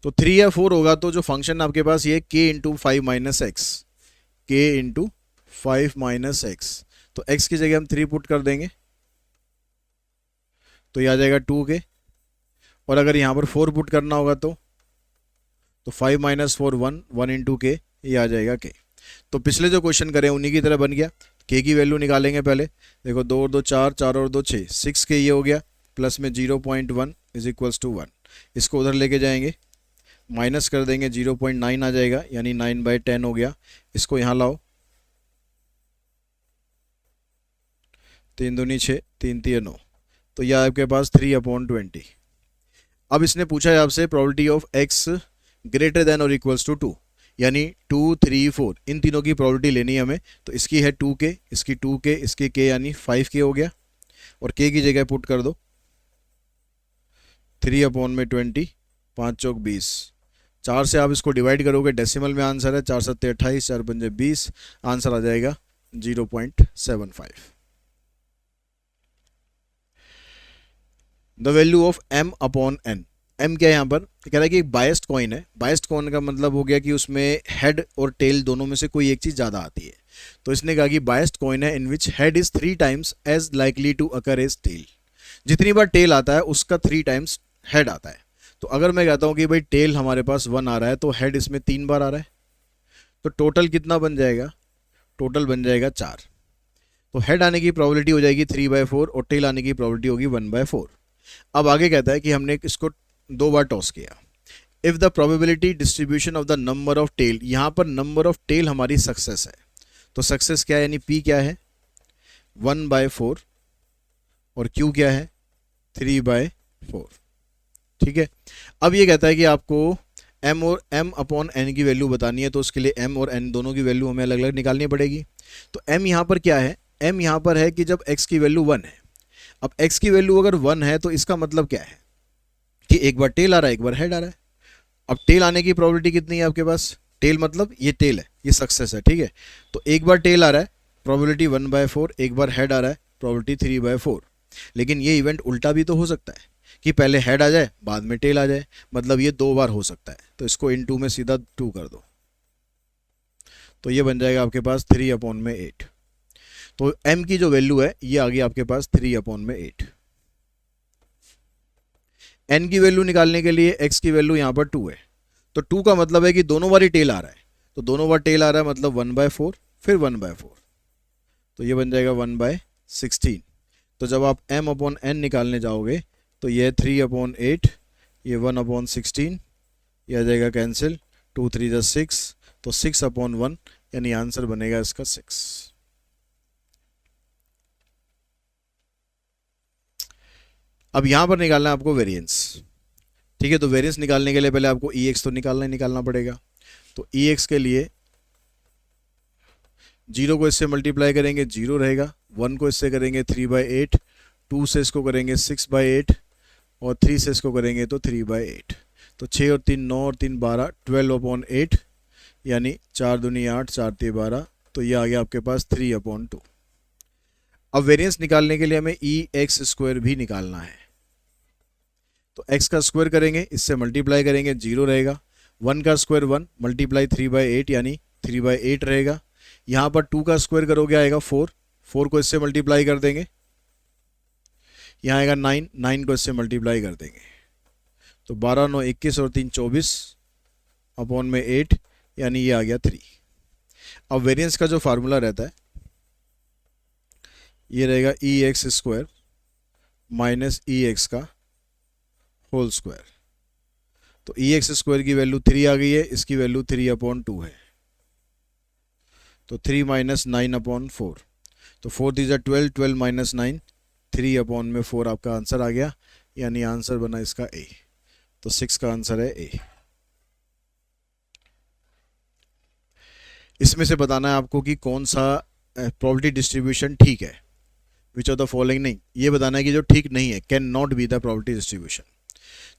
तो 3 या 4 होगा तो जो फंक्शन आपके पास ये k into 5 minus x, k into 5 minus x, तो x की जगह हम 3 पुट कर देंगे तो ये आ जाएगा 2k। और अगर यहाँ पर 4 पुट करना होगा तो 5 माइनस 4 1 इंटू k, ये आ जाएगा k। तो पिछले जो क्वेश्चन करें उन्हीं की तरह बन गया। k की वैल्यू निकालेंगे पहले, देखो 2 और 2 4, 4 और 2 6, 6k ये हो गया, प्लस में 0.1 इज इक्वल्स टू 1, इसको उधर लेके जाएंगे, माइनस कर देंगे 0.9 आ जाएगा, यानी 9/10 हो गया। इसको यहाँ लाओ, 3 दूनी 6, 3 3 9, तो यह आपके पास 3/20। अब इसने पूछा है आपसे probability of x greater then और इक्वल्स टू 2, यानी 2 3 4 इन तीनों की प्रोबेबिलिटी लेनी है हमें। तो इसकी है 2k, इसकी 2k, इसकी k यानी 5k हो गया, और k की जगह पुट कर दो 3/20, 5 चौक 20, 4 से आप इसको डिवाइड करोगे, डेसिमल में आंसर है 4 7 28, 4 5 20, आंसर आ जाएगा 0.75। The value of m/n, m क्या है यहाँ पर, कह रहा है कि एक बायस्ड कॉइन है। बायस्ड कॉइन का मतलब हो गया कि उसमें हेड और टेल दोनों में से कोई एक चीज़ ज़्यादा आती है। तो इसने कहा कि बायस्ड कॉइन है in which head is 3 times as likely to occur as tail, जितनी बार टेल आता है उसका 3 टाइम्स हेड आता है। तो अगर मैं कहता हूँ कि भाई टेल हमारे पास 1 आ रहा है तो हेड इसमें 3 बार आ रहा है, तो टोटल कितना बन जाएगा, टोटल बन जाएगा 4। तो हेड आने की प्रोबेबिलिटी हो जाएगी 3/4 और टेल आने की प्रोबेबिलिटी होगी 1/4। अब आगे कहता है कि हमने इसको 2 बार टॉस किया। If the probability distribution of the number of tail, यहाँ पर नंबर ऑफ टेल हमारी सक्सेस है, तो सक्सेस क्या है, यानी p क्या है 1/4 और q क्या है 3/4, ठीक है। अब ये कहता है कि आपको m और m/n की वैल्यू बतानी है, तो उसके लिए m और n दोनों की वैल्यू हमें अलग अलग निकालनी पड़ेगी। तो m यहाँ पर क्या है, m यहाँ पर है कि जब x की वैल्यू 1 है। अब x की वैल्यू अगर 1 है तो इसका मतलब क्या है कि एक बार टेल आ रहा है एक बार हेड आ रहा है। अब टेल आने की प्रोबेबिलिटी कितनी है आपके पास, टेल मतलब ये टेल है, ये सक्सेस है, ठीक है। तो एक बार टेल आ रहा है प्रोबेबिलिटी 1/4, एक बार हेड आ रहा है प्रोबेबिलिटी 3/4। लेकिन ये इवेंट उल्टा भी तो हो सकता है कि पहले हेड आ जाए बाद में टेल आ जाए, मतलब ये 2 बार हो सकता है। तो इसको इन 2 में सीधा 2 कर दो, तो ये बन जाएगा आपके पास 3/8। तो m की जो वैल्यू है ये आ गई आपके पास 3/8। n की वैल्यू निकालने के लिए x की वैल्यू यहाँ पर 2 है, तो 2 का मतलब है कि दोनों बार ही टेल आ रहा है, तो दोनों बार टेल आ रहा है मतलब 1/4 फिर 1/4, तो ये बन जाएगा 1/16। तो जब आप m/n निकालने जाओगे तो ये 3/8, ये 1/16, ये आ जाएगा कैंसिल, 2 3 6, तो 6/1, यानी आंसर बनेगा इसका 6। अब यहाँ पर निकालना है आपको वेरिएंस, ठीक है। तो वेरिएंस निकालने के लिए पहले आपको EX तो निकालना पड़ेगा। तो EX के लिए 0 को इससे मल्टीप्लाई करेंगे 0 रहेगा, 1 को इससे करेंगे 3/8, 2 से इसको करेंगे 6/8 और 3 से इसको करेंगे तो 3/8। तो 6 और 3 9 और 3 12, 12/8 यानी 4 दूनी 8, 4 3 12। तो ये आ गया आपके पास 3/2। अब वेरिएंस निकालने के लिए हमें ई एक्स स्क्वायर भी निकालना है। तो x का स्क्वायर करेंगे, इससे मल्टीप्लाई करेंगे, 0 रहेगा। 1 का स्क्वायर 1 मल्टीप्लाई 3/8 यानी 3/8 रहेगा। यहाँ पर 2 का स्क्वायर करोगे आएगा 4, 4 को इससे मल्टीप्लाई कर देंगे, यहाँ आएगा 9, 9 को इससे मल्टीप्लाई कर देंगे। तो 12 9 21 और 3 24 अपॉन में 8 यानी ये आ गया 3। अब वेरिएंस का जो फार्मूला रहता है ये रहेगा ई एक्स स्क्वायर माइनस ई एक्स का होल स्क्वायर। तो ई एक्स स्क्वायर की वैल्यू 3 आ गई है, इसकी वैल्यू 3/2 है। तो 3 माइनस 9/4। तो 4 3 12, 12 माइनस 9, 3/4 आपका आंसर आ गया, यानी आंसर बना इसका ए। तो 6 का आंसर है ए। इसमें से बताना है आपको कि कौन सा प्रोबेबिलिटी डिस्ट्रीब्यूशन ठीक है, विच ऑफ द फॉलोइंग नहीं, ये बताना है कि जो ठीक नहीं है, can not be the probability distribution.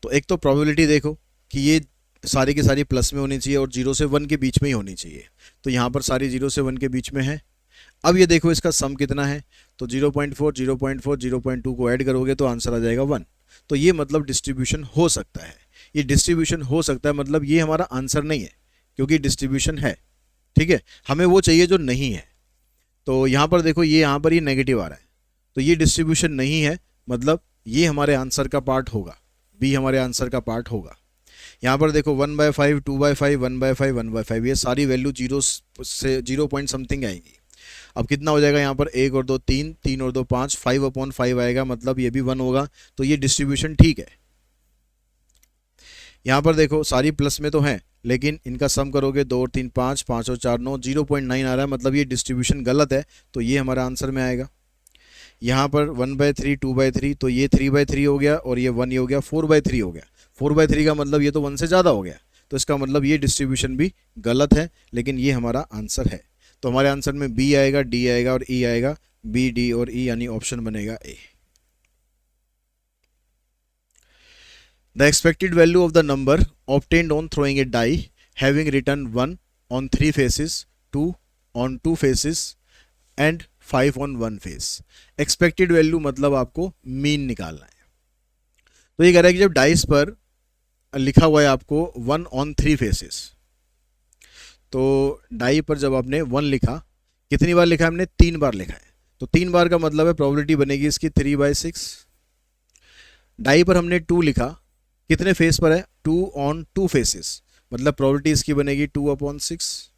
तो एक तो प्रोबेबिलिटी देखो कि ये सारी की सारी प्लस में होनी चाहिए और 0 से 1 के बीच में ही होनी चाहिए। तो यहाँ पर सारी 0 से 1 के बीच में है। अब ये देखो इसका सम कितना है, तो 0.4 0.4 0.2 को ऐड करोगे तो आंसर आ जाएगा 1। तो ये मतलब डिस्ट्रीब्यूशन हो सकता है। ये डिस्ट्रीब्यूशन हो सकता है मतलब ये हमारा आंसर नहीं है, क्योंकि डिस्ट्रीब्यूशन है। ठीक है, हमें वो चाहिए जो नहीं है। तो यहाँ पर देखो ये यहाँ पर ये नेगेटिव आ रहा है, तो ये डिस्ट्रीब्यूशन नहीं है, मतलब ये हमारे आंसर का पार्ट होगा, बी हमारे आंसर का पार्ट होगा। यहाँ पर देखो 1/5 2/5 1/5 1/5, ये सारी वैल्यू 0 से 0 पॉइंट समथिंग आएगी। अब कितना हो जाएगा यहाँ पर 1 और 2 3, 3 और 2 5, 5/5 आएगा, मतलब ये भी 1 होगा। तो ये डिस्ट्रीब्यूशन ठीक है। यहाँ पर देखो सारी प्लस में तो हैं, लेकिन इनका सम करोगे 2 और 3 5, 5 और 4 9, 0.9 आ रहा है, मतलब ये डिस्ट्रीब्यूशन गलत है। तो ये हमारा आंसर में आएगा। यहाँ पर 1/3 2/3, तो ये 3/3 हो गया और ये 1 ही हो गया, 4/3 हो गया। 4/3 का मतलब ये तो 1 से ज़्यादा हो गया, तो इसका मतलब ये डिस्ट्रीब्यूशन भी गलत है, लेकिन ये हमारा आंसर है। तो हमारे आंसर में बी आएगा, डी आएगा और ई आएगा। बी डी और ई यानी ऑप्शन बनेगा A. The expected value of the number obtained on throwing a die having written 1 on 3 faces, 2 on 2 faces and 5 on 1 face. Expected value मतलब आपको मीन निकालना है। तो ये कह रहा है कि जब डाइस पर लिखा हुआ है आपको 1 ऑन 3 फेसेस, तो डाई पर जब आपने 1 लिखा, कितनी बार लिखा है हमने, 3 बार लिखा है। तो 3 बार का मतलब है प्रोबेबिलिटी बनेगी इसकी 3/6। डाई पर हमने 2 लिखा, कितने फेस पर है, 2 ऑन 2 फेसेस, मतलब प्रोबेबिलिटी इसकी बनेगी 2/6।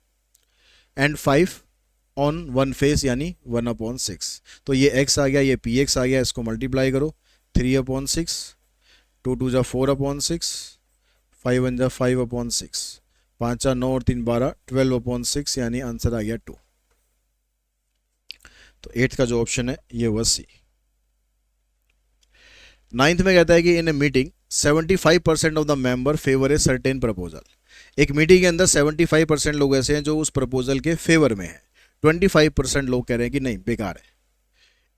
एंड 5 ऑन 1 फेस यानी 1/6। तो ये x आ गया, ये px आ गया, इसको मल्टीप्लाई करो, 3/6, 2 2 4/6, 5 1 5/6, 5 9 और 3 12, 12/6 यानी आंसर आ गया 2। तो 8 का जो ऑप्शन है ये हुआ सी। 9th में कहता है कि in a meeting 75% of the member favour a certain proposal. एक मीटिंग के अंदर 75% लोग ऐसे हैं जो उस प्रपोजल के फेवर में हैं, 25% लोग कह रहे हैं कि नहीं बेकार है।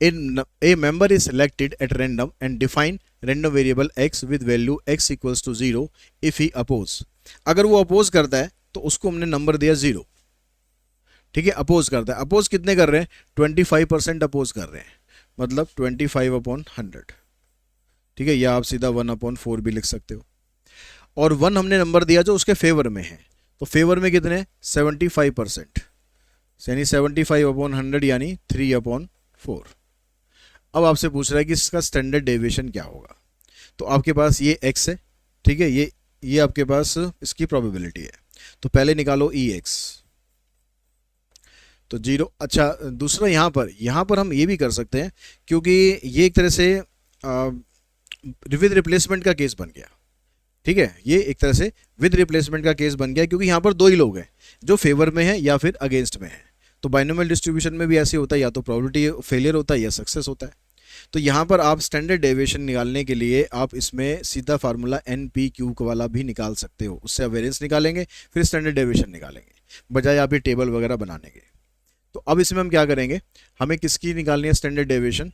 A member is selected at random and define random variable x with value x equals to 0 if he oppose। अगर वो अपोज करता है तो उसको हमने नंबर दिया 0। ठीक है, अपोज करता है। अपोज कितने कर रहे हैं, 25% अपोज कर रहे हैं, मतलब 25/100। ठीक है, या आप सीधा 1/4 भी लिख सकते हो। और 1 हमने नंबर दिया जो उसके फेवर में है, तो फेवर में कितने, 75%, यानी 75/100 यानी 3/4। अब आपसे पूछ रहा है कि इसका स्टैंडर्ड डेविएशन क्या होगा। तो आपके पास ये x है, ठीक है, ये आपके पास इसकी प्रोबेबिलिटी है। तो पहले निकालो ई एक्स, तो 0। अच्छा, दूसरा यहाँ पर हम ये भी कर सकते हैं, क्योंकि ये एक तरह से विद रिप्लेसमेंट का केस बन गया। ठीक है, ये एक तरह से विद रिप्लेसमेंट का केस बन गया, क्योंकि यहाँ पर 2 ही लोग हैं जो फेवर में है या फिर अगेंस्ट में है। तो बाइनोमियल डिस्ट्रीब्यूशन में भी ऐसे होता है, या तो प्रोबेबिलिटी फेलियर होता है या सक्सेस होता है। तो यहाँ पर आप स्टैंडर्ड डेविएशन निकालने के लिए आप इसमें सीधा फार्मूला NP-Q वाला भी निकाल सकते हो, उससे आप वेरिएंस निकालेंगे, फिर स्टैंडर्ड डेविएशन निकालेंगे, बजाय आप ये टेबल वगैरह बनाने के। तो अब इसमें हम क्या करेंगे, हमें किसकी निकालनी है standard deviation,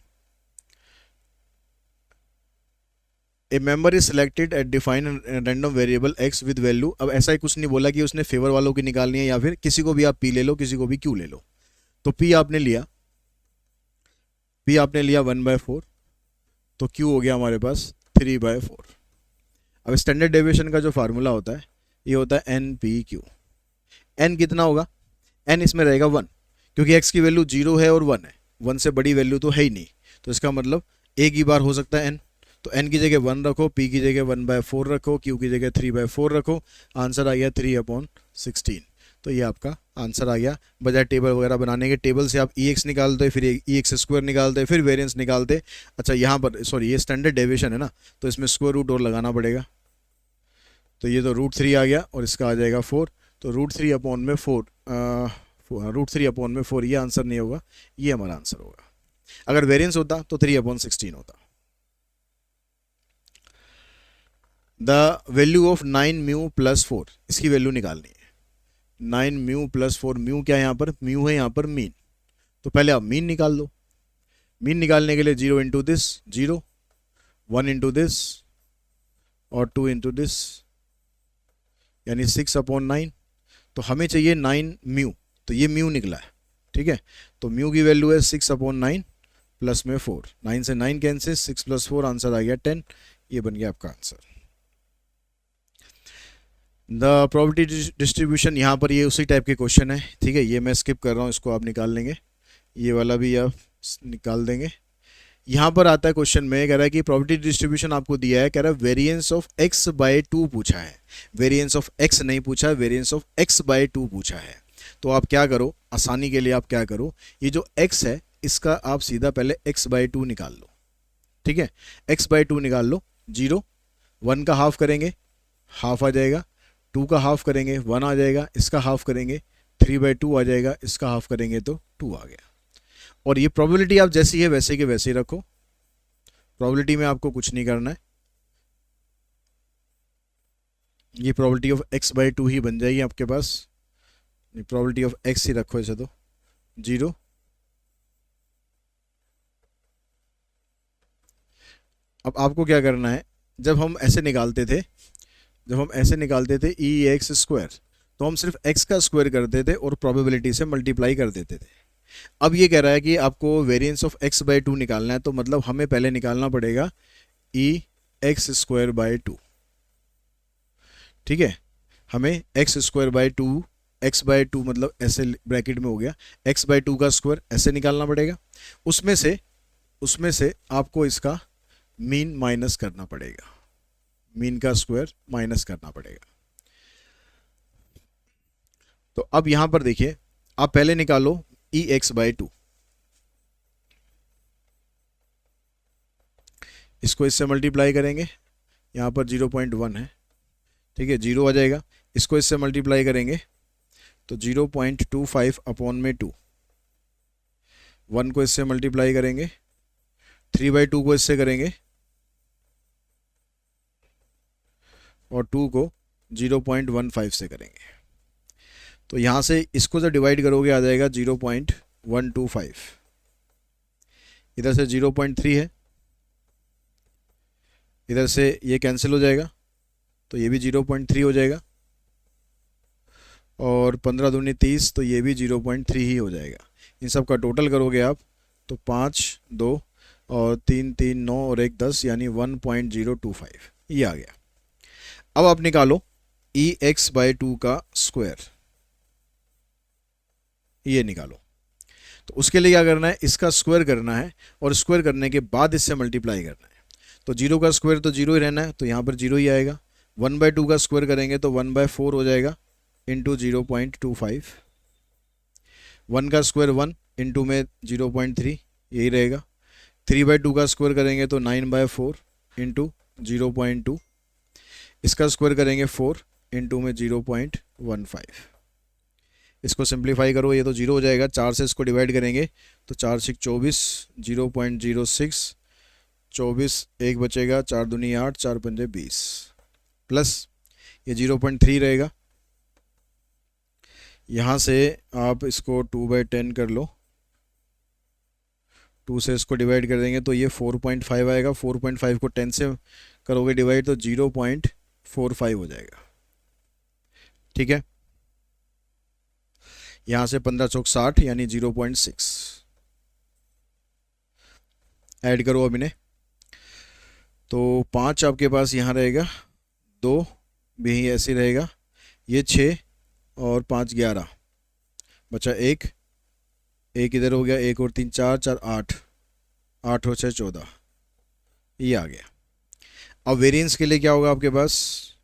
A member is selected eight define random variable x with value. अब ऐसा ही कुछ नहीं बोला कि उसने फेवर वालों की निकालनी है या फिर किसी को भी आप पी ले लो, किसी को भी क्यू ले लो। तो पी आपने लिया, पी आपने लिया 1/4, तो क्यू हो गया हमारे पास 3/4। अब स्टैंडर्ड डेविएशन का जो फार्मूला होता है ये होता है एन पी क्यू। एन कितना होगा, एन इसमें रहेगा 1, क्योंकि एक्स की वैल्यू 0 है और 1 है, 1 से बड़ी वैल्यू तो है ही नहीं, तो इसका मतलब एक ही बार हो सकता है एन। तो एन की जगह 1 रखो, पी की जगह 1/4 रखो, क्यू की जगह 3/4 रखो, आंसर आ गया 3/16। तो ये आपका आंसर आ गया। बजाय टेबल वगैरह बनाने के, टेबल से आप ई एक्स निकालते, फिर ई एक्स स्क्वायर निकालते, फिर वेरिएंस निकालते। अच्छा यहाँ पर सॉरी ये स्टैंडर्ड डेविएशन है ना, तो इसमें स्क्वायर रूट और लगाना पड़ेगा। तो ये तो √3 आ गया और इसका आ जाएगा 4, तो √3/4 √3/4 ये आंसर नहीं होगा, ये हमारा आंसर होगा। अगर वेरिएंस होता तो 3/16 होता। The value of 9 mu plus 4, इसकी वैल्यू निकालनी है। 9 म्यू प्लस 4, म्यू क्या है यहाँ पर, म्यू है यहाँ पर मीन। तो पहले आप मीन निकाल दो। मीन निकालने के लिए 0 इंटू दिस 0, 1 इंटू दिस और 2 इंटू दिस, यानी 6/9। तो हमें चाहिए 9 म्यू, तो ये म्यू निकला है, ठीक है। तो म्यू की वैल्यू है 6/9 प्लस में 4, 9 से 9 कैंसिल, 6 + 4 आंसर आ गया 10। ये बन गया आपका आंसर। द प्रोबेबिलिटी डिस्ट्रीब्यूशन, यहाँ पर ये उसी टाइप के क्वेश्चन है, ठीक है। ये मैं स्किप कर रहा हूँ, इसको आप निकाल लेंगे, ये वाला भी आप निकाल देंगे। यहाँ पर आता है क्वेश्चन में, कह रहा है कि प्रोबेबिलिटी डिस्ट्रीब्यूशन आपको दिया है, कह रहा है वेरिएंस ऑफ x/2 पूछा है। वेरिएंस ऑफ x नहीं पूछा है, वेरिएंस ऑफ x/2 पूछा है। तो आप क्या करो, आसानी के लिए आप क्या करो, ये जो x है इसका आप सीधा पहले x/2 निकाल लो, ठीक है। x/2 निकाल लो। 0, 1 का हाफ करेंगे, हाफ आ जाएगा। 2 का हाफ करेंगे, 1 आ जाएगा। इसका हाफ करेंगे, 3/2 आ जाएगा। इसका हाफ करेंगे तो 2 आ गया। और ये प्रोबेबिलिटी आप जैसी है वैसे के वैसे ही रखो, प्रोबेबिलिटी में आपको कुछ नहीं करना है। ये प्रोबेबिलिटी ऑफ x/2 ही बन जाएगी आपके पास। प्रोबेबिलिटी ऑफ x ही रखो ऐसे, तो 0। अब आपको क्या करना है, जब हम ऐसे निकालते थे e(x²), तो हम सिर्फ x का स्क्वायर करते थे और प्रोबेबिलिटी से मल्टीप्लाई कर देते थे। अब ये कह रहा है कि आपको वेरिएंस ऑफ x/2 निकालना है, तो मतलब हमें पहले निकालना पड़ेगा e(x²/2), ठीक है। हमें x²/2, x/2 मतलब ऐसे ब्रैकेट में हो गया, x/2 का स्क्वायर ऐसे निकालना पड़ेगा। उसमें से आपको इसका मीन माइनस करना पड़ेगा, मीन का स्क्वायर माइनस करना पड़ेगा। तो अब यहां पर देखिए, आप पहले निकालो e(x/2), इसको इससे मल्टीप्लाई करेंगे, यहां पर 0.1 है, ठीक है, 0 आ जाएगा। इसको इससे मल्टीप्लाई करेंगे तो 0.25/2, 1 को इससे मल्टीप्लाई करेंगे, 3/2 को इससे करेंगे और 2 को 0.15 से करेंगे। तो यहाँ से इसको जब डिवाइड करोगे आ जाएगा 0.125, इधर से 0.3 है, इधर से ये कैंसिल हो जाएगा, तो ये भी 0.3 हो जाएगा, और 15 दूनी 30, तो ये भी 0.3 ही हो जाएगा। इन सब का टोटल करोगे आप तो 5, 2 और 3, 3, 9 और 1, 10, यानी 1.025 ये आ गया। अब आप निकालो e(x/2) का स्क्वायर, ये निकालो। तो उसके लिए क्या करना है, इसका स्क्वायर करना है और स्क्वायर करने के बाद इससे मल्टीप्लाई करना है। तो 0 का स्क्वायर तो 0 ही रहना है, तो यहाँ पर 0 ही आएगा। 1/2 का स्क्वायर करेंगे तो 1/4 हो जाएगा इंटू 0.25, 1 का स्क्वायर 1 इंटू में 0.3 यही रहेगा। 3/2 का स्क्वायर करेंगे तो 9/4 इंटू 0.2, इसका स्क्वायर करेंगे 4 इंटू में 0.15। इसको सिंप्लीफाई करो, ये तो 0 हो जाएगा। 4 से इसको डिवाइड करेंगे तो 4 6 24, 0.06, 24 1 बचेगा, 4 दूनी 8, 4 पंजे 20, प्लस ये 0.3 रहेगा। यहाँ से आप इसको 2/10 कर लो, 2 से इसको डिवाइड कर देंगे तो ये 4.5 आएगा। 4.5 को 10 से करोगे डिवाइड तो 0.45 हो जाएगा। ठीक है, यहाँ से 15 चौक 60 यानी 0.6 ऐड करो अब इन्हें। तो 5 आपके पास यहाँ रहेगा, 2 भी ऐसे रहेगा, ये 6 और 5 11, बचा 1, एक इधर हो गया, 1 और 3 4 4 8, 8 और 6 14, ये आ गया। अब वेरिएंस के लिए क्या होगा आपके पास,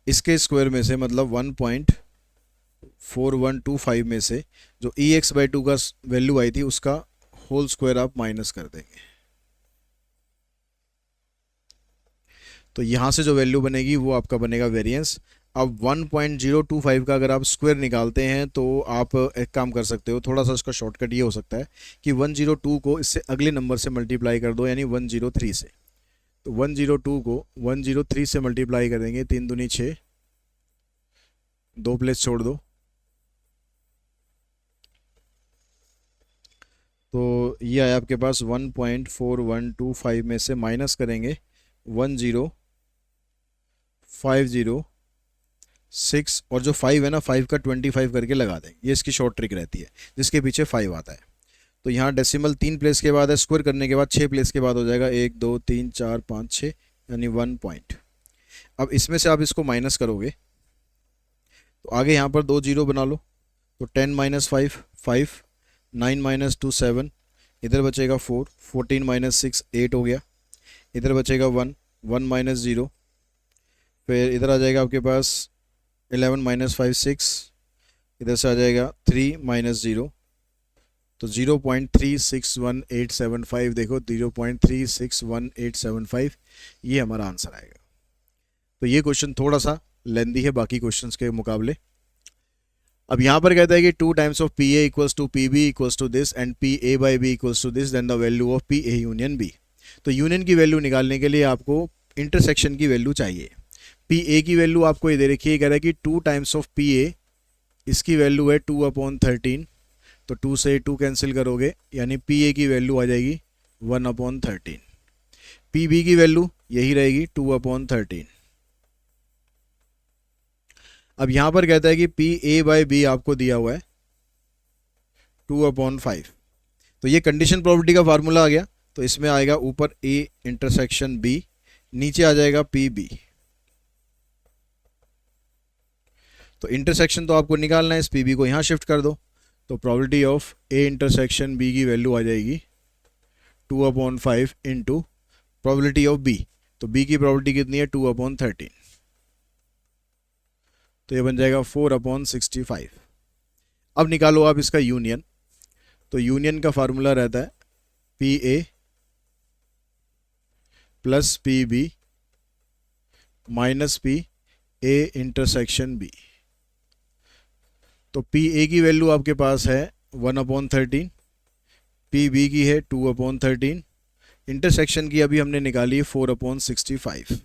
इसके स्क्वायर में से मतलब 1.4125 में से जो EX/2 का वैल्यू आई थी उसका होल स्क्वायर आप माइनस कर देंगे। तो यहाँ से जो वैल्यू बनेगी वो आपका बनेगा वेरिएंस। अब 1.025 का अगर आप स्क्वायर निकालते हैं तो आप एक काम कर सकते हो, थोड़ा सा इसका शॉर्टकट ये हो सकता है कि 102 को इससे अगले नंबर से मल्टीप्लाई कर दो, यानी 103 से। तो 102 को 103 से मल्टीप्लाई करेंगे, 3 दूनी 6, 2 प्लेस छोड़ दो, तो ये आया आपके पास 1.4125 में से माइनस करेंगे 10506, और जो 5 है ना, 5 का 25 करके लगा देंगे, ये इसकी शॉर्ट ट्रिक रहती है जिसके पीछे 5 आता है। तो यहाँ डेसिमल 3 प्लेस के बाद है, स्क्वायर करने के बाद 6 प्लेस के बाद हो जाएगा 1 2 3 4 5 6, यानी 1 पॉइंट। अब इसमें से आप इसको माइनस करोगे तो आगे यहाँ पर 2 जीरो बना लो, तो 10 - 5 5, 9 - 2 7, इधर बचेगा 4, 14 - 6 8 हो गया, इधर बचेगा 1, 1 - 0, फिर इधर आ जाएगा आपके पास 11 - 5 6, इधर से आ जाएगा 3 - 0, तो 0.361875, देखो 0.361875, ये हमारा आंसर आएगा। तो ये क्वेश्चन थोड़ा सा लेंदी है बाकी क्वेश्चंस के मुकाबले। अब यहाँ पर कहता है कि 2 times of PA equals to PB equals to this and PA/B equals to this, then the value of PA union B। तो यूनियन की वैल्यू निकालने के लिए आपको इंटरसेक्शन की वैल्यू चाहिए। PA की वैल्यू आपको ये दे रखी है, कह रहा है कि 2 टाइम्स ऑफ PA, इसकी वैल्यू है 2/13, तो 2 से 2 कैंसिल करोगे, यानी PA की वैल्यू आ जाएगी 1/13। PB की वैल्यू यही रहेगी 2/13। अब यहां पर कहता है कि PA/B आपको दिया हुआ है 2/5, तो ये कंडीशन प्रॉपर्टी का फार्मूला आ गया। तो इसमें आएगा ऊपर A इंटरसेक्शन B, नीचे आ जाएगा PB। तो इंटरसेक्शन तो आपको निकालना है, इस PB को यहाँ शिफ्ट कर दो, तो property of A intersection B की वैल्यू आ जाएगी 2/5 इंटू प्रॉबिलिटी ऑफ B। तो B की प्रॉपर्टी कितनी है, 2/13, तो ये बन जाएगा 4/65। अब निकालो आप इसका यूनियन। तो यूनियन का फार्मूला रहता है PA plus PB minus PA intersection B। तो PA की वैल्यू आपके पास है 1/13, PB की है 2/13, इंटरसेक्शन की अभी हमने निकाली है 4/65।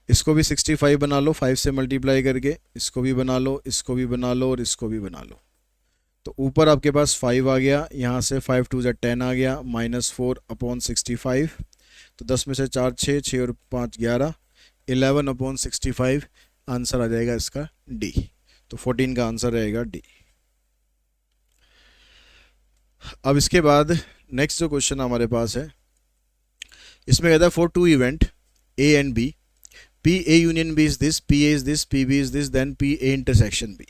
इसको भी 65 बना लो 5 से मल्टीप्लाई करके, इसको भी बना लो, इसको भी बना लो और इसको भी बना लो। तो ऊपर आपके पास 5 आ गया, यहाँ से 5 2 10 आ गया, -4/65, तो 10 में से 4 6, 6 और 5 11, 11/65 आंसर आ जाएगा इसका D। तो 14 का आंसर रहेगा D। अब इसके बाद नेक्स्ट जो क्वेश्चन हमारे पास है, इसमें कहता है for 2 event A and B, PA union B is this, PA is this, PB is this, then PA intersection B।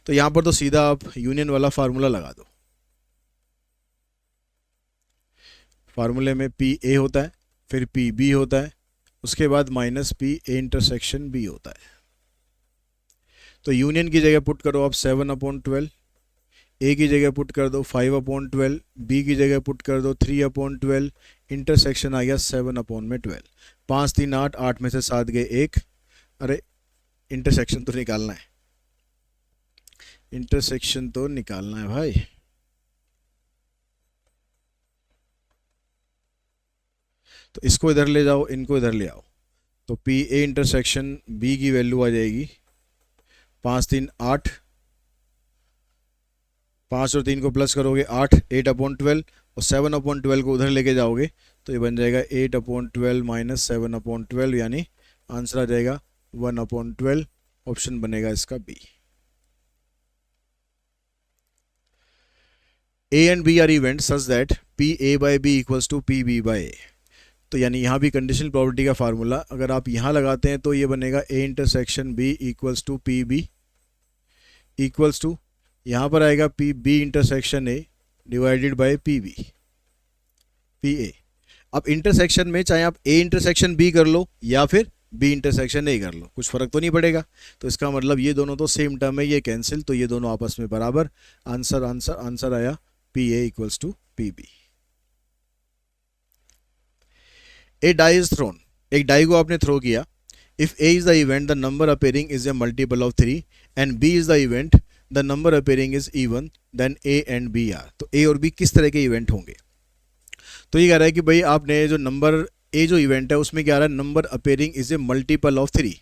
तो यहां पर तो सीधा आप यूनियन वाला फार्मूला लगा दो। फार्मूले में PA होता है, फिर PB होता है, उसके बाद माइनस PA इंटरसेक्शन B होता है। तो यूनियन की जगह पुट करो आप 7/12, A की जगह पुट कर दो 5/12, B की जगह पुट कर दो 3/12, इंटरसेक्शन आ गया 7/12। 5 3 8, 8 में से 7 गए 1, अरे इंटरसेक्शन तो निकालना है, इंटरसेक्शन तो निकालना है भाई। तो इसको इधर ले जाओ, इनको इधर ले आओ, तो PA इंटरसेक्शन B की वैल्यू आ जाएगी 5 3 8, 5 और 3 को प्लस करोगे 8, 8/12, और 7/12 को उधर लेके जाओगे तो ये बन जाएगा 8/12 माइनस 7/12, यानी आंसर आ जाएगा 1/12। ऑप्शन बनेगा इसका B. A and B are event such that P A by B equals to P B by A. तो यानी यहाँ भी कंडीशनल प्रोबेबिलिटी का फार्मूला अगर आप यहाँ लगाते हैं तो ये बनेगा A intersection B equals to P B equals to, यहाँ पर आएगा P B intersection A divided by P B P A. अब इंटरसेक्शन में चाहे आप ए इंटरसेक्शन बी कर लो या फिर बी इंटरसेक्शन ए कर लो, कुछ फर्क तो नहीं पड़ेगा। तो इसका मतलब ये दोनों तो सेम टर्म है, ये कैंसिल, तो ये दोनों आपस में बराबर। आंसर आंसर आंसर आया P A equals to P B. A die is thrown, एक डाई को आपने थ्रो किया। If A is the event the number appearing is a multiple of 3 and B is the event the number appearing is even, then A and B are. तो ए और बी किस तरह के इवेंट होंगे? तो ये कह रहा है कि भाई आपने जो नंबर ए जो इवेंट है उसमें क्या आ रहा है, number appearing is a multiple of 3।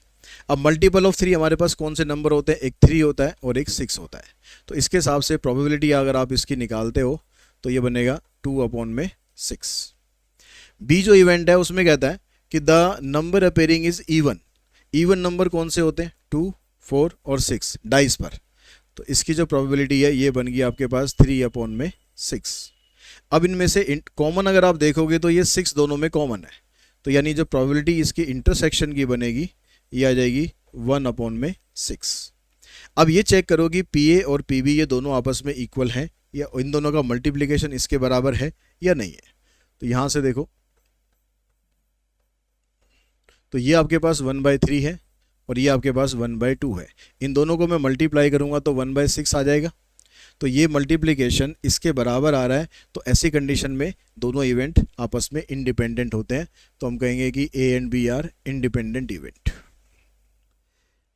अब मल्टीपल ऑफ 3 हमारे पास कौन से नंबर होते हैं? एक 3 होता है और एक 6 होता है। तो इसके हिसाब से प्रोबेबिलिटी अगर आप इसकी निकालते हो तो ये बनेगा 2/6। बी जो इवेंट है उसमें कहता है कि the number appearing is even. Even number कौन से होते हैं? 2, 4 और 6 डाइस पर। तो इसकी जो प्रोबेबिलिटी है ये बन गई आपके पास 3/6। अब इनमें से कॉमन अगर आप देखोगे तो ये 6 दोनों में कॉमन है, तो यानी जो प्रोबेबिलिटी इसकी इंटरसेक्शन की बनेगी ये आ जाएगी 1/6। अब ये चेक करो कि पी ए और पी बी ये दोनों आपस में इक्वल हैं या इन दोनों का मल्टीप्लिकेशन इसके बराबर है या नहीं है। तो यहाँ से देखो तो ये आपके पास 1/3 है और ये आपके पास 1/2 है। इन दोनों को मैं मल्टीप्लाई करूँगा तो 1/6 आ जाएगा। तो ये मल्टीप्लिकेशन इसके बराबर आ रहा है। तो ऐसी कंडीशन में दोनों इवेंट आपस में इंडिपेंडेंट होते हैं, तो हम कहेंगे कि A and B are independent event.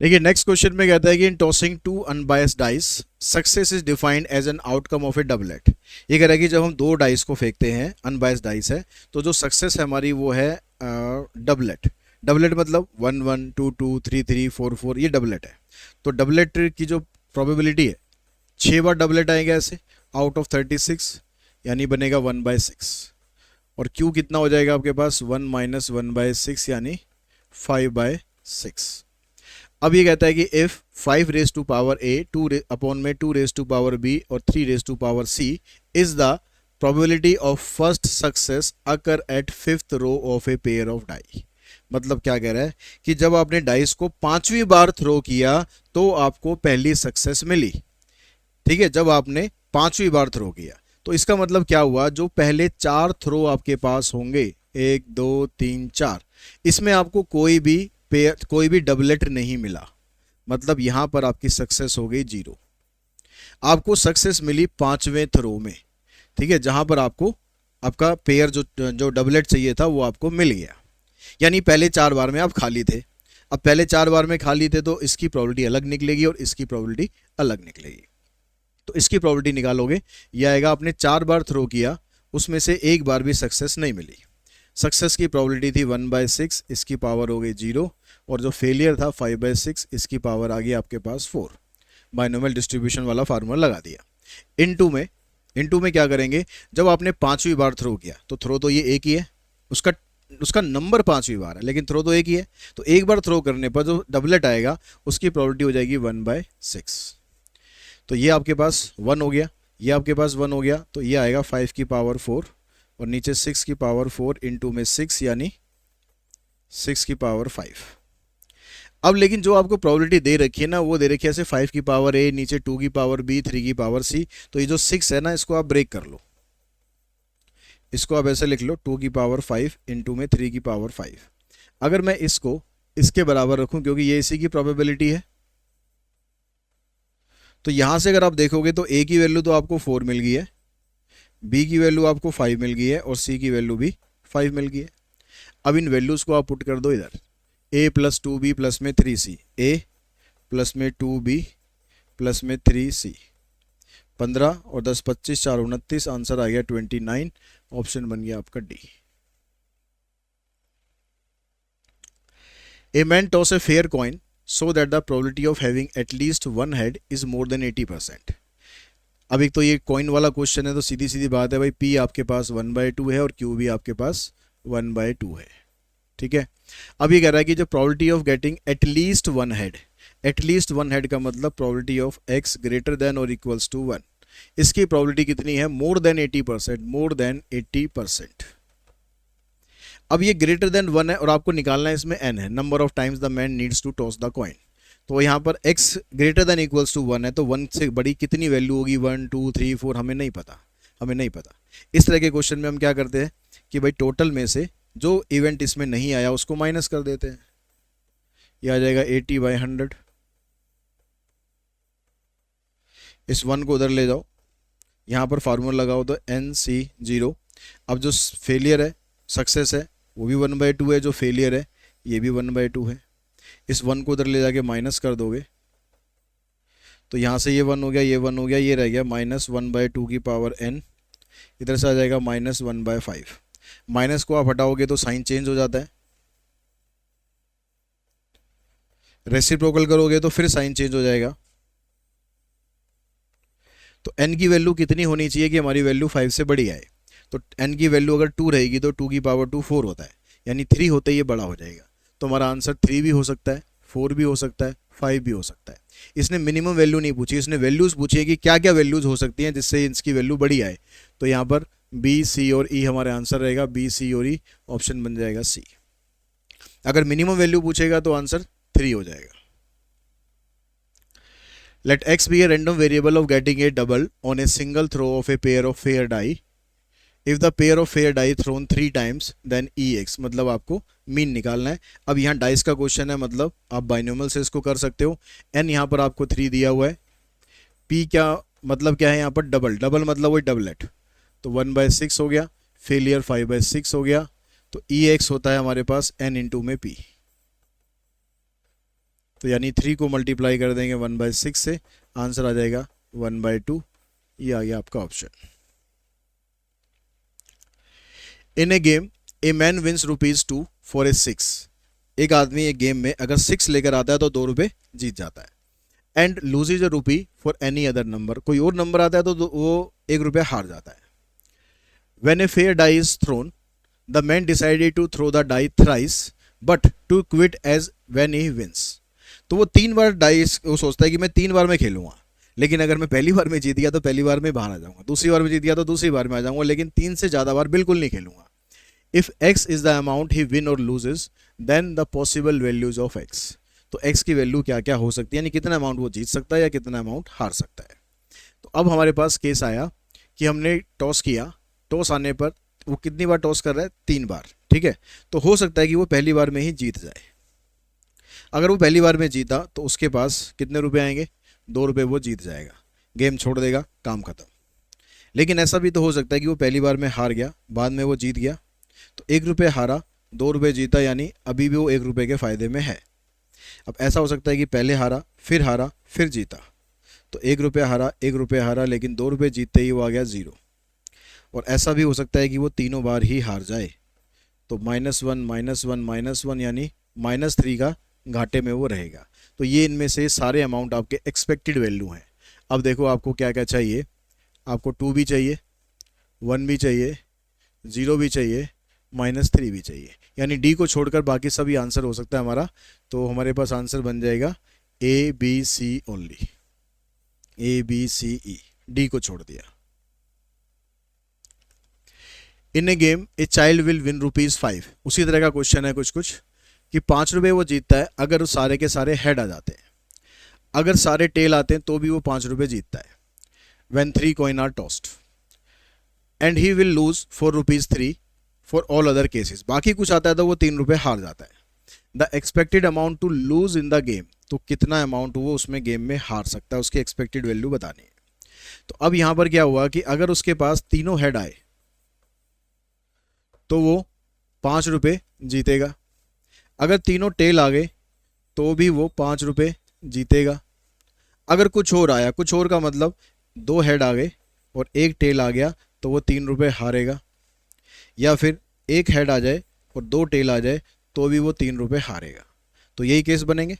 देखिए नेक्स्ट क्वेश्चन में कहता है कि in tossing 2 unbiased dice success is defined as an outcome of a doublet. ये कह रहा है कि जब हम 2 डाइस को फेंकते हैं, अनबायस्ड डाइस है, तो जो सक्सेस है हमारी वो है डबलेट। डबलेट मतलब 1 1 2 2 3 3 4 4, ये डबलेट है। तो डबलेट की जो प्रोबेबिलिटी है 6 बार डबलेट आएगा ऐसे आउट ऑफ 36, यानी बनेगा 1/6। और क्यू कितना हो जाएगा आपके पास 1 - 1/6 यानी 5/6। अब ये कहता है कि if 5 raise to power A 2 raise to power B और 3 raise to power C is the probability of first success occur at 5th row of a pair of die. मतलब क्या कह रहा है कि जब आपने डाइस को 5वीं बार थ्रो किया तो आपको पहली सक्सेस मिली। ठीक है, जब आपने 5वीं बार थ्रो किया तो इसका मतलब क्या हुआ, जो पहले 4 थ्रो आपके पास होंगे 1 2 3 4, इसमें आपको कोई भी डबलेट नहीं मिला। मतलब यहां पर आपकी सक्सेस हो गई 0। आपको सक्सेस मिली 5वें थ्रो में, ठीक है, जहां पर आपको आपका पेयर जो डबलेट चाहिए था वो आपको मिल गया। यानी पहले 4 बार में आप खाली थे। अब पहले 4 बार में खाली थे तो इसकी प्रोबेबिलिटी अलग निकलेगी और इसकी प्रोबेबिलिटी अलग निकलेगी। तो इसकी प्रोबेबिलिटी निकालोगे, यह आएगा आपने 4 बार थ्रो किया, उसमें से एक बार भी सक्सेस नहीं मिली। सक्सेस की प्रोबेबिलिटी थी 1/6, इसकी पावर हो गई 0, और जो फेलियर था 5/6, इसकी पावर आ गई आपके पास 4। बाइनोमियल डिस्ट्रीब्यूशन वाला फार्मूला लगा दिया। इनटू में क्या करेंगे, जब आपने 5वीं बार थ्रो किया तो थ्रो तो ये एक ही है, उसका नंबर 5वीं बार है लेकिन थ्रो तो एक ही है। तो एक बार थ्रो करने पर जो डबलेट आएगा उसकी प्रोबेबिलिटी हो जाएगी 1/6। तो ये आपके पास 1 हो गया, ये आपके पास 1 हो गया, तो ये आएगा 5 की पावर 4 और नीचे 6 की पावर 4 इंटू में 6 यानी 6 की पावर 5। अब लेकिन जो आपको प्रोबेबिलिटी दे रखी है ना, वो दे रखी है ऐसे 5 की पावर ए, नीचे 2 की पावर बी, 3 की पावर सी। तो ये जो 6 है ना, इसको आप ब्रेक कर लो, इसको आप ऐसे लिख लो 2 की पावर 5 इंटू में 3 की पावर 5। अगर मैं इसको इसके बराबर रखूं, क्योंकि ये इसी की प्रोबेबिलिटी है, तो यहां से अगर आप देखोगे तो ए की वैल्यू तो आपको 4 मिल गई है, बी की वैल्यू आपको 5 मिल गई है और सी की वैल्यू भी 5 मिल गई है। अब इन वैल्यूज़ को आप पुट कर दो इधर, a + 2b प्लस में 3c, a प्लस में 2b प्लस में 3c, 15 और 10 25 4 29, आंसर आ गया 29। ऑप्शन बन गया आपका D. A man toss a fair coin so that the probability of having at least one head is more than 80%. अब एक तो ये कॉइन वाला क्वेश्चन है, तो सीधी सीधी बात है भाई, पी आपके पास 1/2 है और क्यू भी आपके पास 1/2 है, ठीक है। अब ये कह रहा है कि जो probability of getting at least one head, at least one head का मतलब probability of x greater than और इक्वल्स टू 1, इसकी प्रोबेबिलिटी कितनी है, मोर देन 80%, मोर देन 80%। अब ये ग्रेटर देन 1 है और आपको निकालना है इसमें n है, number of times the man needs to toss the coin. तो यहाँ पर x greater than equals to 1 है, तो 1 से बड़ी कितनी वैल्यू होगी, 1 2 3 4, हमें नहीं पता, हमें नहीं पता। इस तरह के क्वेश्चन में हम क्या करते हैं कि भाई टोटल में से जो इवेंट इसमें नहीं आया उसको माइनस कर देते हैं, ये आ जाएगा 80/100। इस 1 को उधर ले जाओ, यहाँ पर फार्मूला लगाओ तो NC0। अब जो फेलियर है सक्सेस है वो भी 1/2 है, जो फेलियर है ये भी 1/2 है। इस 1 को उधर ले जाके माइनस कर दोगे तो यहाँ से ये 1 हो गया, ये 1 हो गया, ये रह गया -1/2 की पावर n, इधर से आ जाएगा -1/5। माइनस को आप हटाओगे तो साइन चेंज हो जाता है, रेसिप्रोकल करोगे तो फिर साइन चेंज हो जाएगा। तो n की वैल्यू कितनी होनी चाहिए कि हमारी वैल्यू 5 से बड़ी आए, तो n की वैल्यू अगर 2 रहेगी तो 2 की पावर 2 4 होता है, यानी 3 होते ही ये बड़ा हो जाएगा। तो हमारा आंसर 3 भी हो सकता है, 4 भी हो सकता है, 5 भी हो सकता है। इसने मिनिमम वैल्यू नहीं पूछी, इसने वैल्यूज़ पूछी है कि क्या क्या वैल्यूज़ हो सकती हैं जिससे इसकी वैल्यू बड़ी आए। तो यहाँ पर बी सी और ई हमारे आंसर रहेगा, बी सी और ई, ऑप्शन बन जाएगा सी। अगर मिनिमम वैल्यू पूछेगा तो आंसर 3 हो जाएगा। Let x be a random variable of getting a double on a single throw of a pair of fair die. If the pair of fair die thrown 3 times, then ex, मतलब आपको मीन निकालना है। अब यहाँ डाइस का क्वेश्चन है, मतलब आप बाइनोमियल से इसको कर सकते हो। n यहाँ पर आपको 3 दिया हुआ है, p क्या मतलब क्या है यहाँ पर, डबल, डबल मतलब वही डबलेट, तो 1/6 हो गया, फेलियर 5/6 हो गया, तो ex होता है हमारे पास n इंटू में p। तो यानी 3 को मल्टीप्लाई कर देंगे 1/6 से, आंसर आ जाएगा 1/2, ये आ गया आपका option. In a game a man wins ₹2 for a 6, एक आदमी एक गेम में अगर 6 लेकर आता है तो 2 रुपये जीत जाता है। And loses ₹1 for any other number, कोई और नंबर आता है तो वो 1 रुपया हार जाता है। When a fair die is thrown, the man decided to throw the die thrice but to quit as when he wins. तो वो 3 बार डाइस, वो सोचता है कि मैं 3 बार में खेलूंगा, लेकिन अगर मैं पहली बार में जीत गया तो पहली बार में बाहर आ जाऊंगा, दूसरी बार में जीत गया तो दूसरी बार में आ जाऊंगा, लेकिन 3 से ज़्यादा बार बिल्कुल नहीं खेलूंगा। If x is the amount he win और loses, then the possible values of x। तो x की वैल्यू क्या क्या हो सकती है, यानी कितना अमाउंट वो जीत सकता है या कितना अमाउंट हार सकता है। तो अब हमारे पास केस आया कि हमने टॉस किया, टॉस आने पर वो कितनी बार टॉस कर रहा है, 3 बार, ठीक है। तो हो सकता है कि वो पहली बार में ही जीत जाए। अगर वो पहली बार में जीता तो उसके पास कितने रुपए आएंगे, 2 रुपये, वो जीत जाएगा, गेम छोड़ देगा, काम खत्म। लेकिन ऐसा भी तो हो सकता है कि वो पहली बार में हार गया, बाद में वो जीत गया, तो 1 रुपये हारा, 2 रुपये जीता, यानी अभी भी वो 1 रुपये के फ़ायदे में है। अब ऐसा हो सकता है कि पहले हारा, फिर जीता, तो 1 रुपया हारा, 1 रुपये हारा, लेकिन 2 रुपये जीतते ही वो आ गया 0। और ऐसा भी हो सकता है कि वो तीनों बार ही हार जाए, तो -1 -1 -1, यानी -3 का घाटे में वो रहेगा। तो ये इनमें से सारे अमाउंट आपके एक्सपेक्टेड वैल्यू हैं। अब देखो आपको क्या क्या चाहिए, आपको 2 भी चाहिए, 1 भी चाहिए, 0 भी चाहिए, -3 भी चाहिए, यानी डी को छोड़कर बाकी सभी आंसर हो सकता है हमारा। तो हमारे पास आंसर बन जाएगा ABC ओनली, ABCE, डी को छोड़ दिया। In a game a child will win ₹5, उसी तरह का क्वेश्चन है कुछ कुछ कि 5 रुपये वो जीतता है अगर सारे के सारे हेड आ जाते हैं, अगर सारे टेल आते हैं तो भी वो 5 रुपये जीतता है। When 3 coin are tossed and he will lose for ₹3 for all other cases, बाकी कुछ आता है तो वो 3 रुपये हार जाता है। The expected amount to lose in the game, तो कितना अमाउंट वो उसमें गेम में हार सकता है, उसकी एक्सपेक्टेड वैल्यू बतानी है। तो अब यहाँ पर क्या हुआ कि अगर उसके पास तीनों हेड आए तो वो 5 रुपये जीतेगा, अगर तीनों टेल आ गए तो भी वो 5 रुपये जीतेगा। अगर कुछ और आया, कुछ और का मतलब 2 हेड आ गए और 1 टेल आ गया तो वो 3 रुपये हारेगा, या फिर 1 हेड आ जाए और 2 टेल आ जाए तो भी वो 3 रुपये हारेगा। तो यही केस बनेंगे।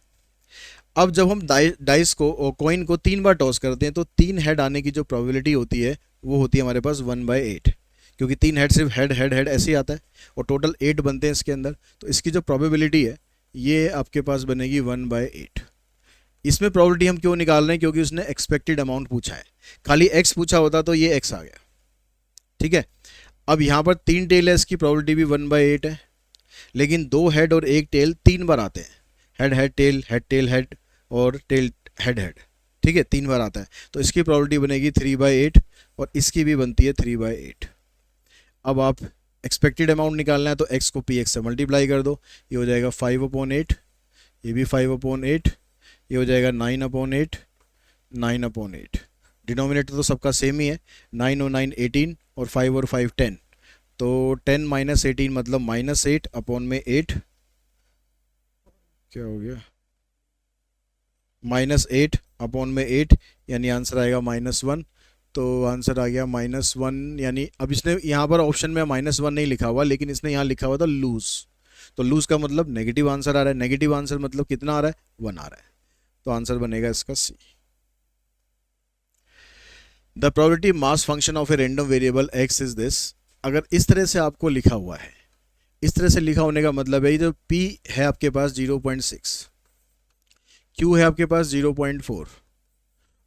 अब जब हम डाइस को कॉइन को 3 बार टॉस करते हैं तो 3 हेड आने की जो प्रोबेबिलिटी होती है वो होती है हमारे पास 1/8, क्योंकि 3 हेड सिर्फ हेड हेड हेड ऐसे ही आता है और टोटल 8 बनते हैं इसके अंदर, तो इसकी जो प्रोबेबिलिटी है ये आपके पास बनेगी 1/8। इसमें प्रोबेबिलिटी हम क्यों निकाल रहे हैं, क्योंकि उसने एक्सपेक्टेड अमाउंट पूछा है, खाली एक्स पूछा होता तो ये एक्स आ गया। ठीक है, अब यहाँ पर 3 टेल है, इसकी प्रोबेबिलिटी भी 1/8 है, लेकिन 2 हेड और 1 टेल 3 बार आते हैं, head head tail head tail head और टेल हेड हेड। ठीक है, 3 बार आता है, तो इसकी प्रोबेबिलिटी बनेगी 3/8 और इसकी भी बनती है 3/8। अब आप एक्सपेक्टेड अमाउंट निकालना है तो x को px से मल्टीप्लाई कर दो, ये हो जाएगा 5/8, ये भी 5/8, ये हो जाएगा 9/8, 9/8। डिनोमिनेटर तो सबका सेम ही है, 9 और 9 18 और 5 और 5 10, तो 10 - 18 मतलब -8/8। क्या हो गया, -8/8, यानी आंसर आएगा -1। तो आंसर आ गया -1, यानी अब इसने यहाँ पर ऑप्शन में -1 नहीं लिखा हुआ, लेकिन इसने यहाँ लिखा हुआ था लूज, तो लूज का मतलब नेगेटिव आंसर आ रहा है, नेगेटिव आंसर मतलब कितना आ रहा है, 1 आ रहा है, तो आंसर बनेगा इसका C. The probability mass function of a random variable X is this. अगर इस तरह से आपको लिखा हुआ है, इस तरह से लिखा होने का मतलब है जो p है आपके पास 0.6, q है आपके पास 0.4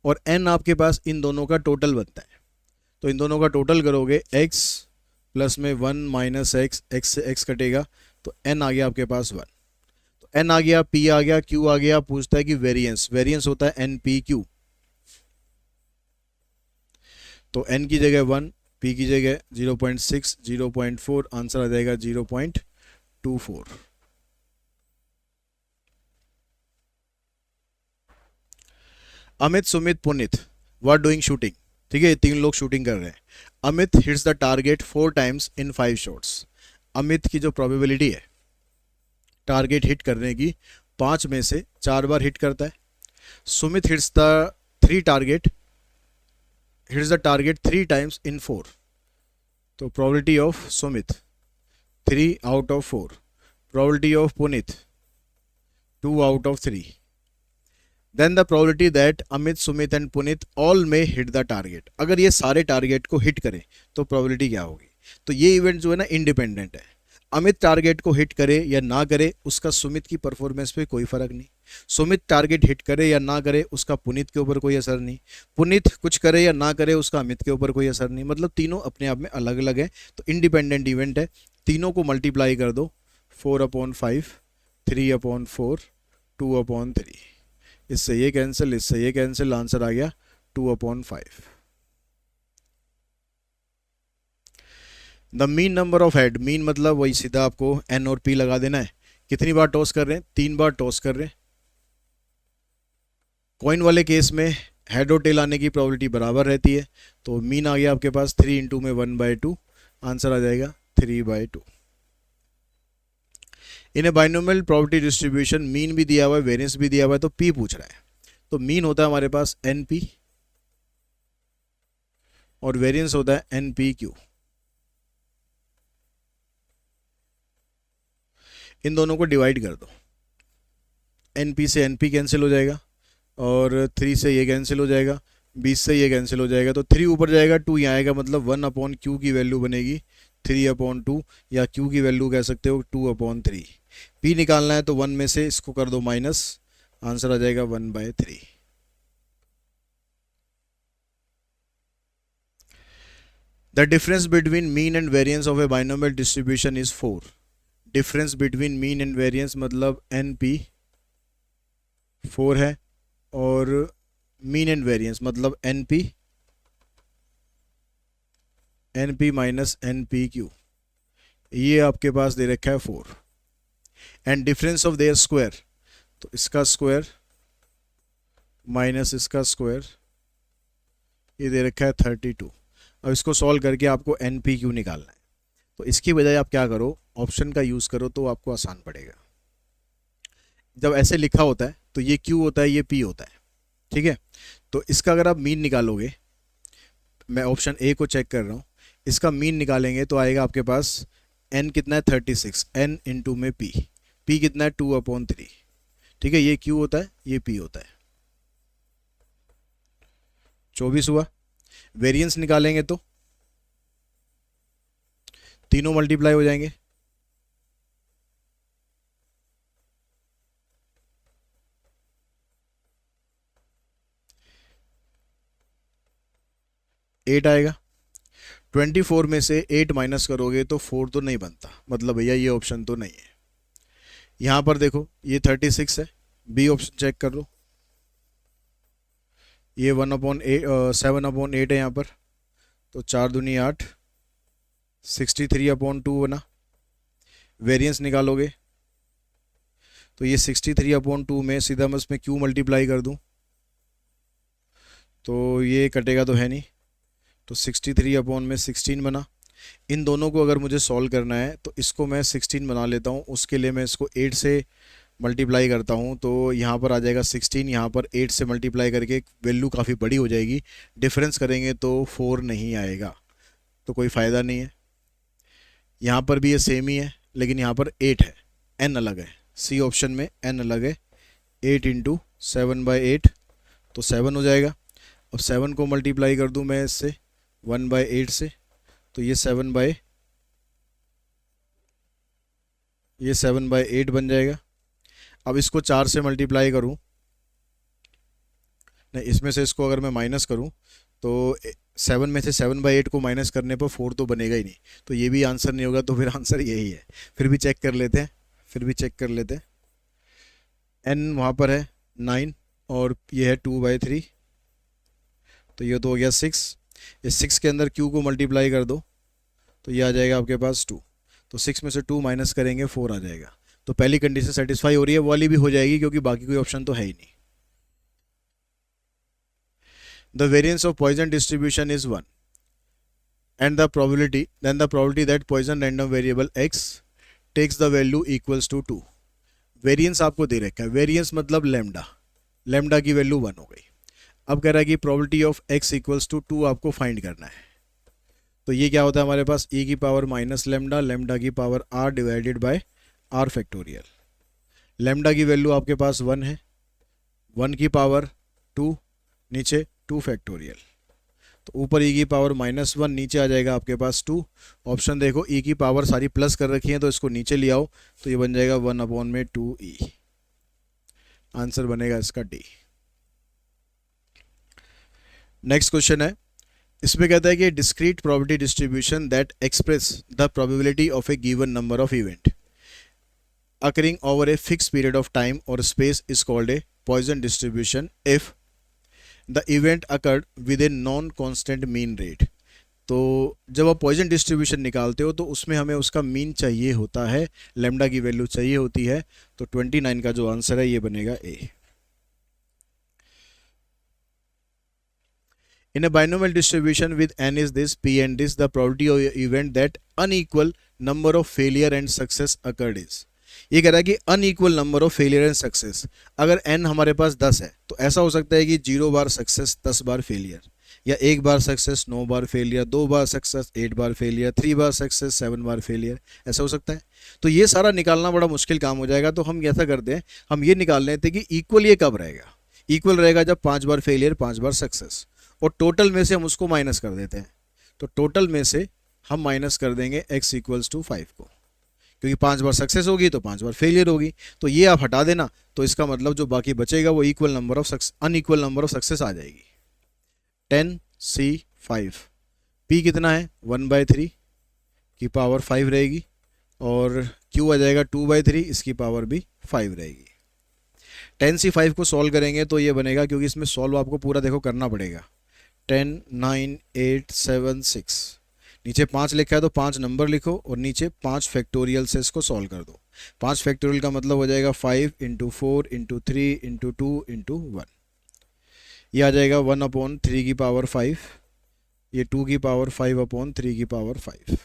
और n आपके पास इन दोनों का टोटल बनता है, तो इन दोनों का टोटल करोगे x प्लस में 1 माइनस एक्स, एक्स से x कटेगा तो n आ गया आपके पास 1, तो n आ गया, p आ गया, q आ गया, पूछता है कि वेरिएंस, वेरिएंस होता है NPQ, तो n की जगह 1, p की जगह 0.6, 0.4, आंसर आ जाएगा 0.24। अमित, सुमित, पुनित वर डूइंग शूटिंग। ठीक है, ये 3 लोग शूटिंग कर रहे हैं। Amit hits the target 4 times in 5 shots. Amit की जो प्रोबेबिलिटी है टारगेट हिट करने की 5 में से 4 बार हिट करता है। Sumit hits the 3 times in 4, तो probability of Sumit 3/4, probability of Punit 2/3, then the probability that Amit, Sumit and Punit all में हिट द टारगेट। अगर ये सारे टारगेट को हिट करें तो प्रोबेबिलिटी क्या होगी, तो ये इवेंट जो है ना इंडिपेंडेंट है, अमित टारगेट को हिट करे या ना करे उसका सुमित की परफॉर्मेंस पे कोई फर्क नहीं, सुमित टारगेट हिट करे या ना करे उसका पुनीत के ऊपर कोई असर नहीं, पुनीत कुछ करे या ना करे उसका अमित के ऊपर कोई असर नहीं, मतलब तीनों अपने आप में अलग अलग है, तो इंडिपेंडेंट इवेंट है। तीनों को मल्टीप्लाई कर दो, 4/5, 3/4, 2/3, इससे ये कैंसिल, इससे ये कैंसिल, आंसर आ गया 2/5। The mean number of head, mean मतलब वही सीधा आपको n और p लगा देना है। कितनी बार टॉस कर रहे हैं, 3 बार टॉस कर रहे हैं। कॉइन वाले केस में हेड और टेल आने की प्रोबेबिलिटी बराबर रहती है, तो मीन आ गया आपके पास 3 इंटू में 1/2, आंसर आ जाएगा 3/2। इन ए बाइनोमियल प्रोबेबिलिटी डिस्ट्रीब्यूशन मीन भी दिया हुआ है, वेरिएंस भी दिया हुआ है, तो p पूछ रहा है, तो मीन होता है हमारे पास NP और वेरिएंस होता है NPQ। इन दोनों को डिवाइड कर दो, NP से NP कैंसिल हो जाएगा और 3 से ये कैंसिल हो जाएगा, 20 से ये कैंसिल हो जाएगा, तो 3 ऊपर जाएगा, 2 यहाँ आएगा, मतलब 1/Q की वैल्यू बनेगी 3/2, या Q की वैल्यू कह सकते हो 2/3। P निकालना है तो 1 में से इसको कर दो माइनस, आंसर आ जाएगा 1/3। The difference between mean and variance of a binomial distribution is 4। Difference between mean and variance मतलब NP 4 है और मीन एंड वेरिएंस मतलब NP माइनस NPQ, ये आपके पास दे रखा है 4। And difference of their square, तो इसका स्क्वायर माइनस इसका स्क्वायर, ये दे रखा है 32। अब इसको सॉल्व करके आपको NPQ निकालना है, तो इसकी बजाय आप क्या करो, ऑप्शन का यूज़ करो तो आपको आसान पड़ेगा। जब ऐसे लिखा होता है तो ये Q होता है, ये P होता है, ठीक है, तो इसका अगर आप मीन निकालोगे, मैं ऑप्शन A को चेक कर रहा हूँ, इसका मीन निकालेंगे तो आएगा आपके पास n कितना है 36, n इंटू में P कितना है 2/3, ठीक है, ये Q होता है, ये P होता है। 24 हुआ। वेरिएंस निकालेंगे तो तीनों मल्टीप्लाई हो जाएंगे। एट आएगा। 24 में से 8 माइनस करोगे तो 4 तो नहीं बनता, मतलब भैया ये ऑप्शन तो नहीं है। यहाँ पर देखो ये 36 है, बी ऑप्शन चेक कर लो। ये 1/8 7/8 है यहाँ पर, तो 4 दूनी 8, 63/2 बना। वेरिएंस निकालोगे तो ये 63/2 में सीधा मैं इसमें क्यू मल्टीप्लाई कर दूँ तो ये कटेगा तो है नहीं, तो 63/16 बना। इन दोनों को अगर मुझे सॉल्व करना है तो इसको मैं 16 बना लेता हूँ, उसके लिए मैं इसको 8 से मल्टीप्लाई करता हूँ, तो यहाँ पर आ जाएगा 16, यहाँ पर 8 से मल्टीप्लाई करके वैल्यू काफ़ी बड़ी हो जाएगी, डिफरेंस करेंगे तो 4 नहीं आएगा, तो कोई फ़ायदा नहीं है। यहाँ पर भी ये सेम ही है, लेकिन यहाँ पर 8 है, n अलग है, सी ऑप्शन में n अलग है। 8 इंटू 7/8 तो 7 हो जाएगा। अब 7 को मल्टीप्लाई कर दूँ मैं इससे 1/8 से, तो ये 7/8 बन जाएगा। अब इसको 4 से मल्टीप्लाई करूँ, नहीं इसमें से इसको अगर मैं माइनस करूँ तो 7 में से 7/8 को माइनस करने पर 4 तो बनेगा ही नहीं, तो ये भी आंसर नहीं होगा, तो फिर आंसर यही है। फिर भी चेक कर लेते हैं, n वहाँ पर है 9 और ये है 2/3, तो ये तो हो गया 6। इस 6 के अंदर q को मल्टीप्लाई कर दो तो ये आ जाएगा आपके पास 2, तो 6 में से 2 माइनस करेंगे 4 आ जाएगा। तो पहली कंडीशन सेटिस्फाई हो रही है, वो वाली भी हो जाएगी क्योंकि बाकी कोई ऑप्शन तो है ही नहीं। The variance of Poisson distribution is 1 and the probability that Poisson random variable x takes the value equals to 2। Variance आपको दे रखा है, वेरिएंस मतलब लेमडा की वैल्यू 1 हो गई। अब कह रहा है कि probability of x equals to 2 आपको फाइंड करना है, तो ये क्या होता है हमारे पास e की पावर माइनस लेमडा की power r divided by r factorial. Lambda की वैल्यू आपके पास 1 है, 1 की पावर 2, नीचे 2 फैक्टोरियल, तो ऊपर e की पावर -1, नीचे आ जाएगा आपके पास 2। ऑप्शन देखो e की पावर सारी प्लस कर रखी है तो इसको नीचे ले आओ, तो ये बन जाएगा 1/2e। आंसर बनेगा इसका डी। नेक्स्ट क्वेश्चन है, इसमें कहता है कि discrete probability distribution that express the probability of A given number of event occurring over a fixed period of time or space is called a Poisson distribution if the event occurred with a non-constant mean rate। तो जब आप पॉइजन डिस्ट्रीब्यूशन निकालते हो तो उसमें हमें उसका मीन चाहिए होता है, लेमडा की वैल्यू चाहिए होती है, तो 29 का जो आंसर है ये बनेगा ए। In a binomial distribution with n is this, p and this, the probability of event that unequal number of failure and success occurred is। ये कह रहा है कि unequal number of failure and success, अगर n हमारे पास 10 है तो ऐसा हो सकता है कि 0 बार सक्सेस 10 बार फेलियर, या 1 बार सक्सेस 9 बार फेलियर, 2 बार सक्सेस 8 बार फेलियर, 3 बार सक्सेस 7 बार फेलियर, ऐसा हो सकता है। तो ये सारा निकालना बड़ा मुश्किल काम हो जाएगा, तो हम ऐसा करते हैं, हम ये निकाल लेते हैं कि इक्वल ये कब रहेगा। इक्वल रहेगा जब 5 बार फेलियर 5 बार सक्सेस, और टोटल में से हम उसको माइनस कर देते हैं, तो टोटल में से हम माइनस कर देंगे x इक्वल्स टू 5 को, क्योंकि 5 बार सक्सेस होगी तो 5 बार फेलियर होगी, तो ये आप हटा देना, तो इसका मतलब जो बाकी बचेगा वो equal number of unequal number of success आ जाएगी। 10c5, p कितना है 1/3 की पावर 5 रहेगी, और q आ जाएगा 2/3, इसकी पावर भी 5 रहेगी। 10c5 को सॉल्व करेंगे तो ये बनेगा, क्योंकि इसमें सॉल्व आपको पूरा देखो करना पड़ेगा, 10 9 8 7 6, नीचे 5 लिखा है तो 5 नंबर लिखो और नीचे 5 फैक्टोरियल से इसको सॉल्व कर दो। 5 फैक्टोरियल का मतलब हो जाएगा 5 × 4 × 3 × 2 × 1, ये आ जाएगा 1/3 की पावर 5, ये 2 की पावर 5/3 की पावर 5।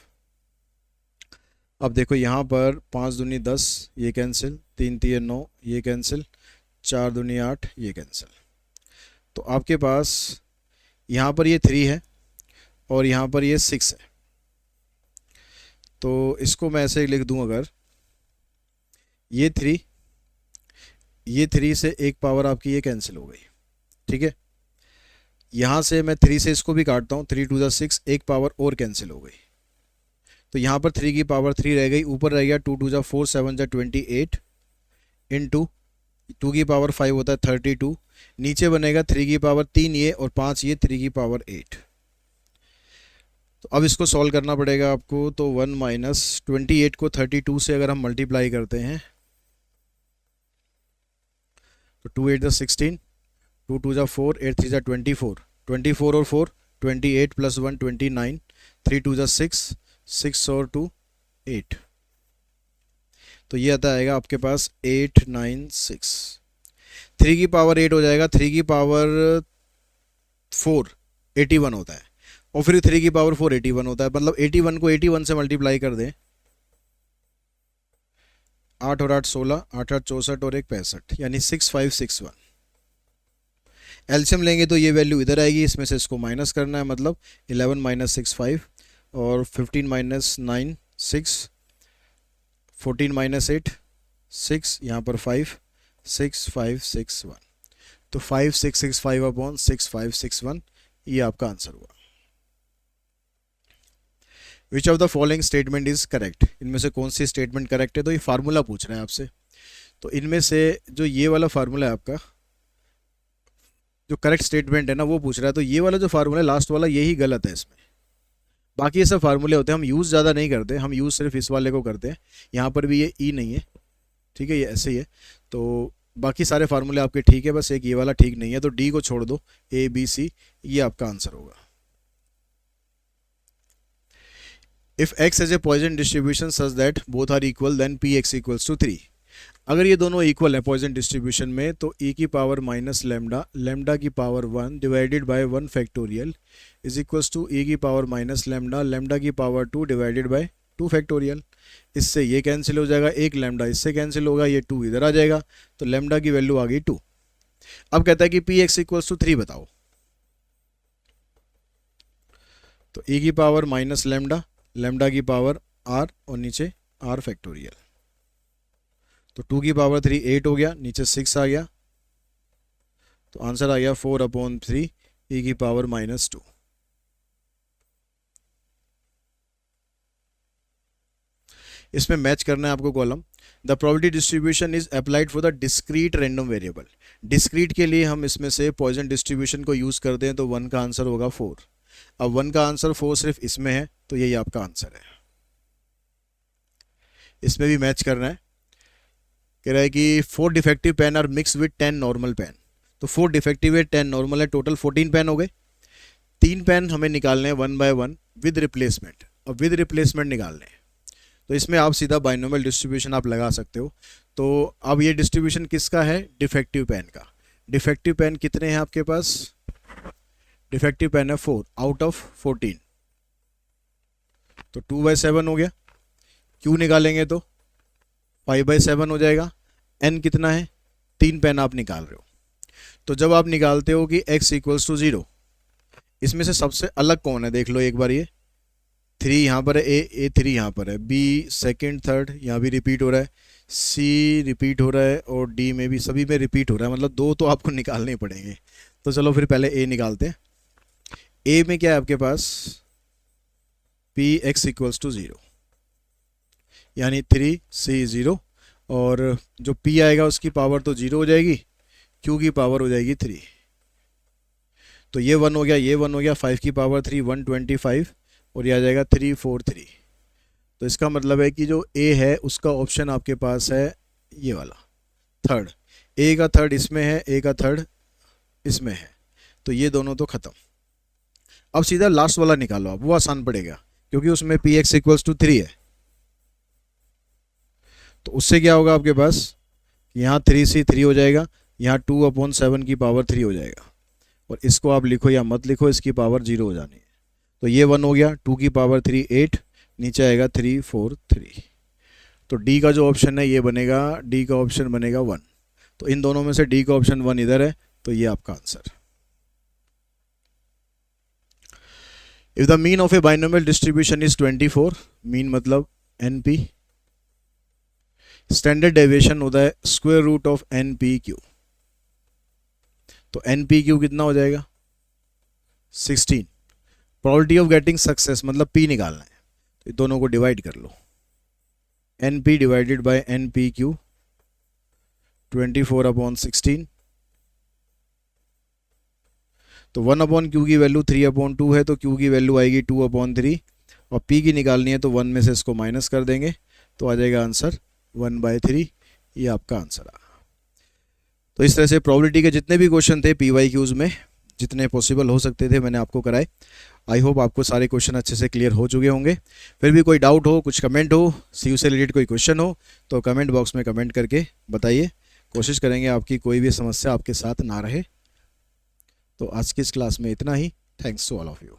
अब देखो यहाँ पर 5 दूनी 10, ये कैंसिल, 3 3 9, ये कैंसिल, 4 दूनी 8, ये कैंसिल, तो आपके पास यहाँ पर ये 3 है और यहाँ पर ये 6 है, तो इसको मैं ऐसे लिख दूँ, अगर ये 3 ये 3 से एक पावर आपकी ये कैंसिल हो गई, ठीक है। यहाँ से मैं 3 से इसको भी काटता हूँ, 3 टू द 6, एक पावर और कैंसिल हो गई। तो यहाँ पर 3 की पावर 3 रह गई, ऊपर रह गया 2 टू द 4, 7 जा 28 इंटू 2 की पावर 5 होता है 32, नीचे बनेगा 3 की पावर 3 ये और 5 ये, 3 की पावर 8। तो अब इसको सॉल्व करना पड़ेगा आपको। तो 1 माइनस 28 को 32 से अगर हम मल्टीप्लाई करते हैं तो 2 8 16, 2 2 4, 8 3 24, 24 और 4 28 प्लस 1 29, 3 2 6, 6 और 2 8। तो ये आता आएगा आपके पास 896। 3 की पावर 8 हो जाएगा, 3 की पावर 4 81 होता है, और फिर 3 की पावर 4 81 होता है। मतलब 81 को 81 से मल्टीप्लाई कर दें, 8 और 8 16, 8 8 64 और 1 65, यानी 6561। एलसीएम लेंगे तो ये वैल्यू इधर आएगी, इसमें से इसको माइनस करना है, मतलब 11 माइनस 6 5 और 15 माइनस 9 6, 14 माइनस 8 6, यहाँ पर 5 6 5 6 1। तो 5665 अपॉन 6561 ये आपका आंसर हुआ। Which of the following statement is correct, इनमें से कौन सी स्टेटमेंट करेक्ट है। तो ये फार्मूला पूछ रहे हैं आपसे। तो इनमें से जो ये वाला फार्मूला है आपका, जो करेक्ट स्टेटमेंट है ना वो पूछ रहा है। तो ये वाला जो फार्मूला है लास्ट वाला, यही गलत है इसमें। बाकी ये सब फार्मूले होते हैं, हम यूज़ ज़्यादा नहीं करते, हम यूज़ सिर्फ इस वाले को करते हैं। यहाँ पर भी ये ई नहीं है, ठीक है, ये ऐसे ही है। तो बाकी सारे फार्मूले आपके ठीक है, बस एक ये वाला ठीक नहीं है। तो डी को छोड़ दो, ए बी सी ये आपका आंसर होगा। If x has a Poisson distribution such that both are equal then px equals to 3। अगर ये दोनों इक्वल है पॉइजन डिस्ट्रीब्यूशन में, तो e की पावर माइनस लेमडा, लेमडा की power 1 divided by 1 factorial is equals to e की पावर माइनस लेमडा, लेमडा की पावर 2 डिवाइडेड बाय 2 फैक्टोरियल। इससे ये कैंसिल हो जाएगा, एक लेमडा इससे कैंसिल होगा, ये 2 इधर आ जाएगा, तो लेमडा की वैल्यू आ गई 2। अब कहता है कि पी एक्स इक्वल्स टू 3 बताओ। तो e की पावर माइनस लेमडा, लेमडा की पावर r और नीचे r फैक्टोरियल। तो 2 की पावर 3 8 हो गया, नीचे 6 आ गया, तो आंसर आ गया 4/3 e की पावर माइनस 2। इसमें मैच करना है आपको column. The probability distribution is applied for the discrete random variable. Discrete के लिए हम इसमें से पॉइजन डिस्ट्रीब्यूशन को यूज़ करते हैं, तो 1 का आंसर होगा 4। अब 1 का आंसर 4 सिर्फ इसमें है, तो यही आपका आंसर है। इसमें भी मैच करना है। कह रहा है कि 4 defective pen are mix with 10 normal pen. तो 4 डिफेक्टिव है, 10 नॉर्मल है, टोटल 14 पेन हो गए। 3 पेन हमें निकालने हैं 1 बाय 1 विद रिप्लेसमेंट, और विद रिप्लेसमेंट निकालने हैं। तो इसमें आप सीधा बाइनोमियल डिस्ट्रीब्यूशन आप लगा सकते हो। तो अब ये डिस्ट्रीब्यूशन किसका है, डिफेक्टिव पेन का। डिफेक्टिव पेन कितने हैं आपके पास, डिफेक्टिव पेन है 4 आउट ऑफ 14, तो 2 बाय 7 हो गया। क्यू निकालेंगे तो 5 बाय 7 हो जाएगा। एन कितना है, 3 पेन आप निकाल रहे हो। तो जब आप निकालते हो कि x इक्वल्स टू 0, इसमें से सबसे अलग कौन है देख लो एक बार। ये 3 यहाँ पर है, ए 3 यहाँ पर है, बी सेकंड थर्ड यहाँ भी रिपीट हो रहा है, सी रिपीट हो रहा है, और डी में भी, सभी में रिपीट हो रहा है। मतलब 2 तो आपको निकालने पड़ेंगे। तो चलो फिर पहले ए निकालते हैं। ए में क्या है आपके पास, पी एक्स इक्वल्स टू 0, यानी 3 सी 0, और जो p आएगा उसकी पावर तो 0 हो जाएगी, q की पावर हो जाएगी 3। तो ये 1 हो गया, ये 1 हो गया, 5 की पावर 3 125, और ये आ जाएगा 343। तो इसका मतलब है कि जो a है उसका ऑप्शन आपके पास है ये वाला थर्ड। a का थर्ड इसमें है, a का थर्ड इसमें है, तो ये दोनों तो ख़त्म। अब सीधा लास्ट वाला निकालो आप, वो आसान पड़ेगा क्योंकि उसमें पी एक्स इक्वल्स टू 3 है। तो उससे क्या होगा आपके पास, यहाँ 3c 3 हो जाएगा, यहाँ 2/7 की पावर 3 हो जाएगा, और इसको आप लिखो या मत लिखो, इसकी पावर 0 हो जानी है। तो ये 1 हो गया, 2 की पावर 3 8, नीचे आएगा 3 4 3। तो डी का जो ऑप्शन है ये बनेगा, डी का ऑप्शन बनेगा 1। तो इन दोनों में से डी का ऑप्शन 1 इधर है, तो ये आपका answer. If the mean of a binomial distribution is 24, mean मतलब एनपी, स्टैंडर्ड डेविएशन होता है square root of N P Q. तो एन पी क्यू कितना हो जाएगा 16। प्रोबेबिलिटी ऑफ गेटिंग सक्सेस मतलब पी निकालना है, तो दोनों को डिवाइड कर लो, N P divided by N P Q 24/16। तो 1/q की वैल्यू 3/2 है, तो q की वैल्यू आएगी 2/3 और p की निकालनी है तो 1 में से इसको माइनस कर देंगे तो आ जाएगा आंसर 1/3। ये आपका आंसर आ। तो इस तरह से प्रोबेबिलिटी के जितने भी क्वेश्चन थे PYQs में, जितने पॉसिबल हो सकते थे मैंने आपको कराए। आई होप आपको सारे क्वेश्चन अच्छे से क्लियर हो चुके होंगे। फिर भी कोई डाउट हो, कुछ कमेंट हो, CU से रिलेटेड कोई क्वेश्चन हो तो कमेंट बॉक्स में कमेंट करके बताइए। कोशिश करेंगे आपकी कोई भी समस्या आपके साथ ना रहे। तो आज की इस क्लास में इतना ही। Thanks to all of you.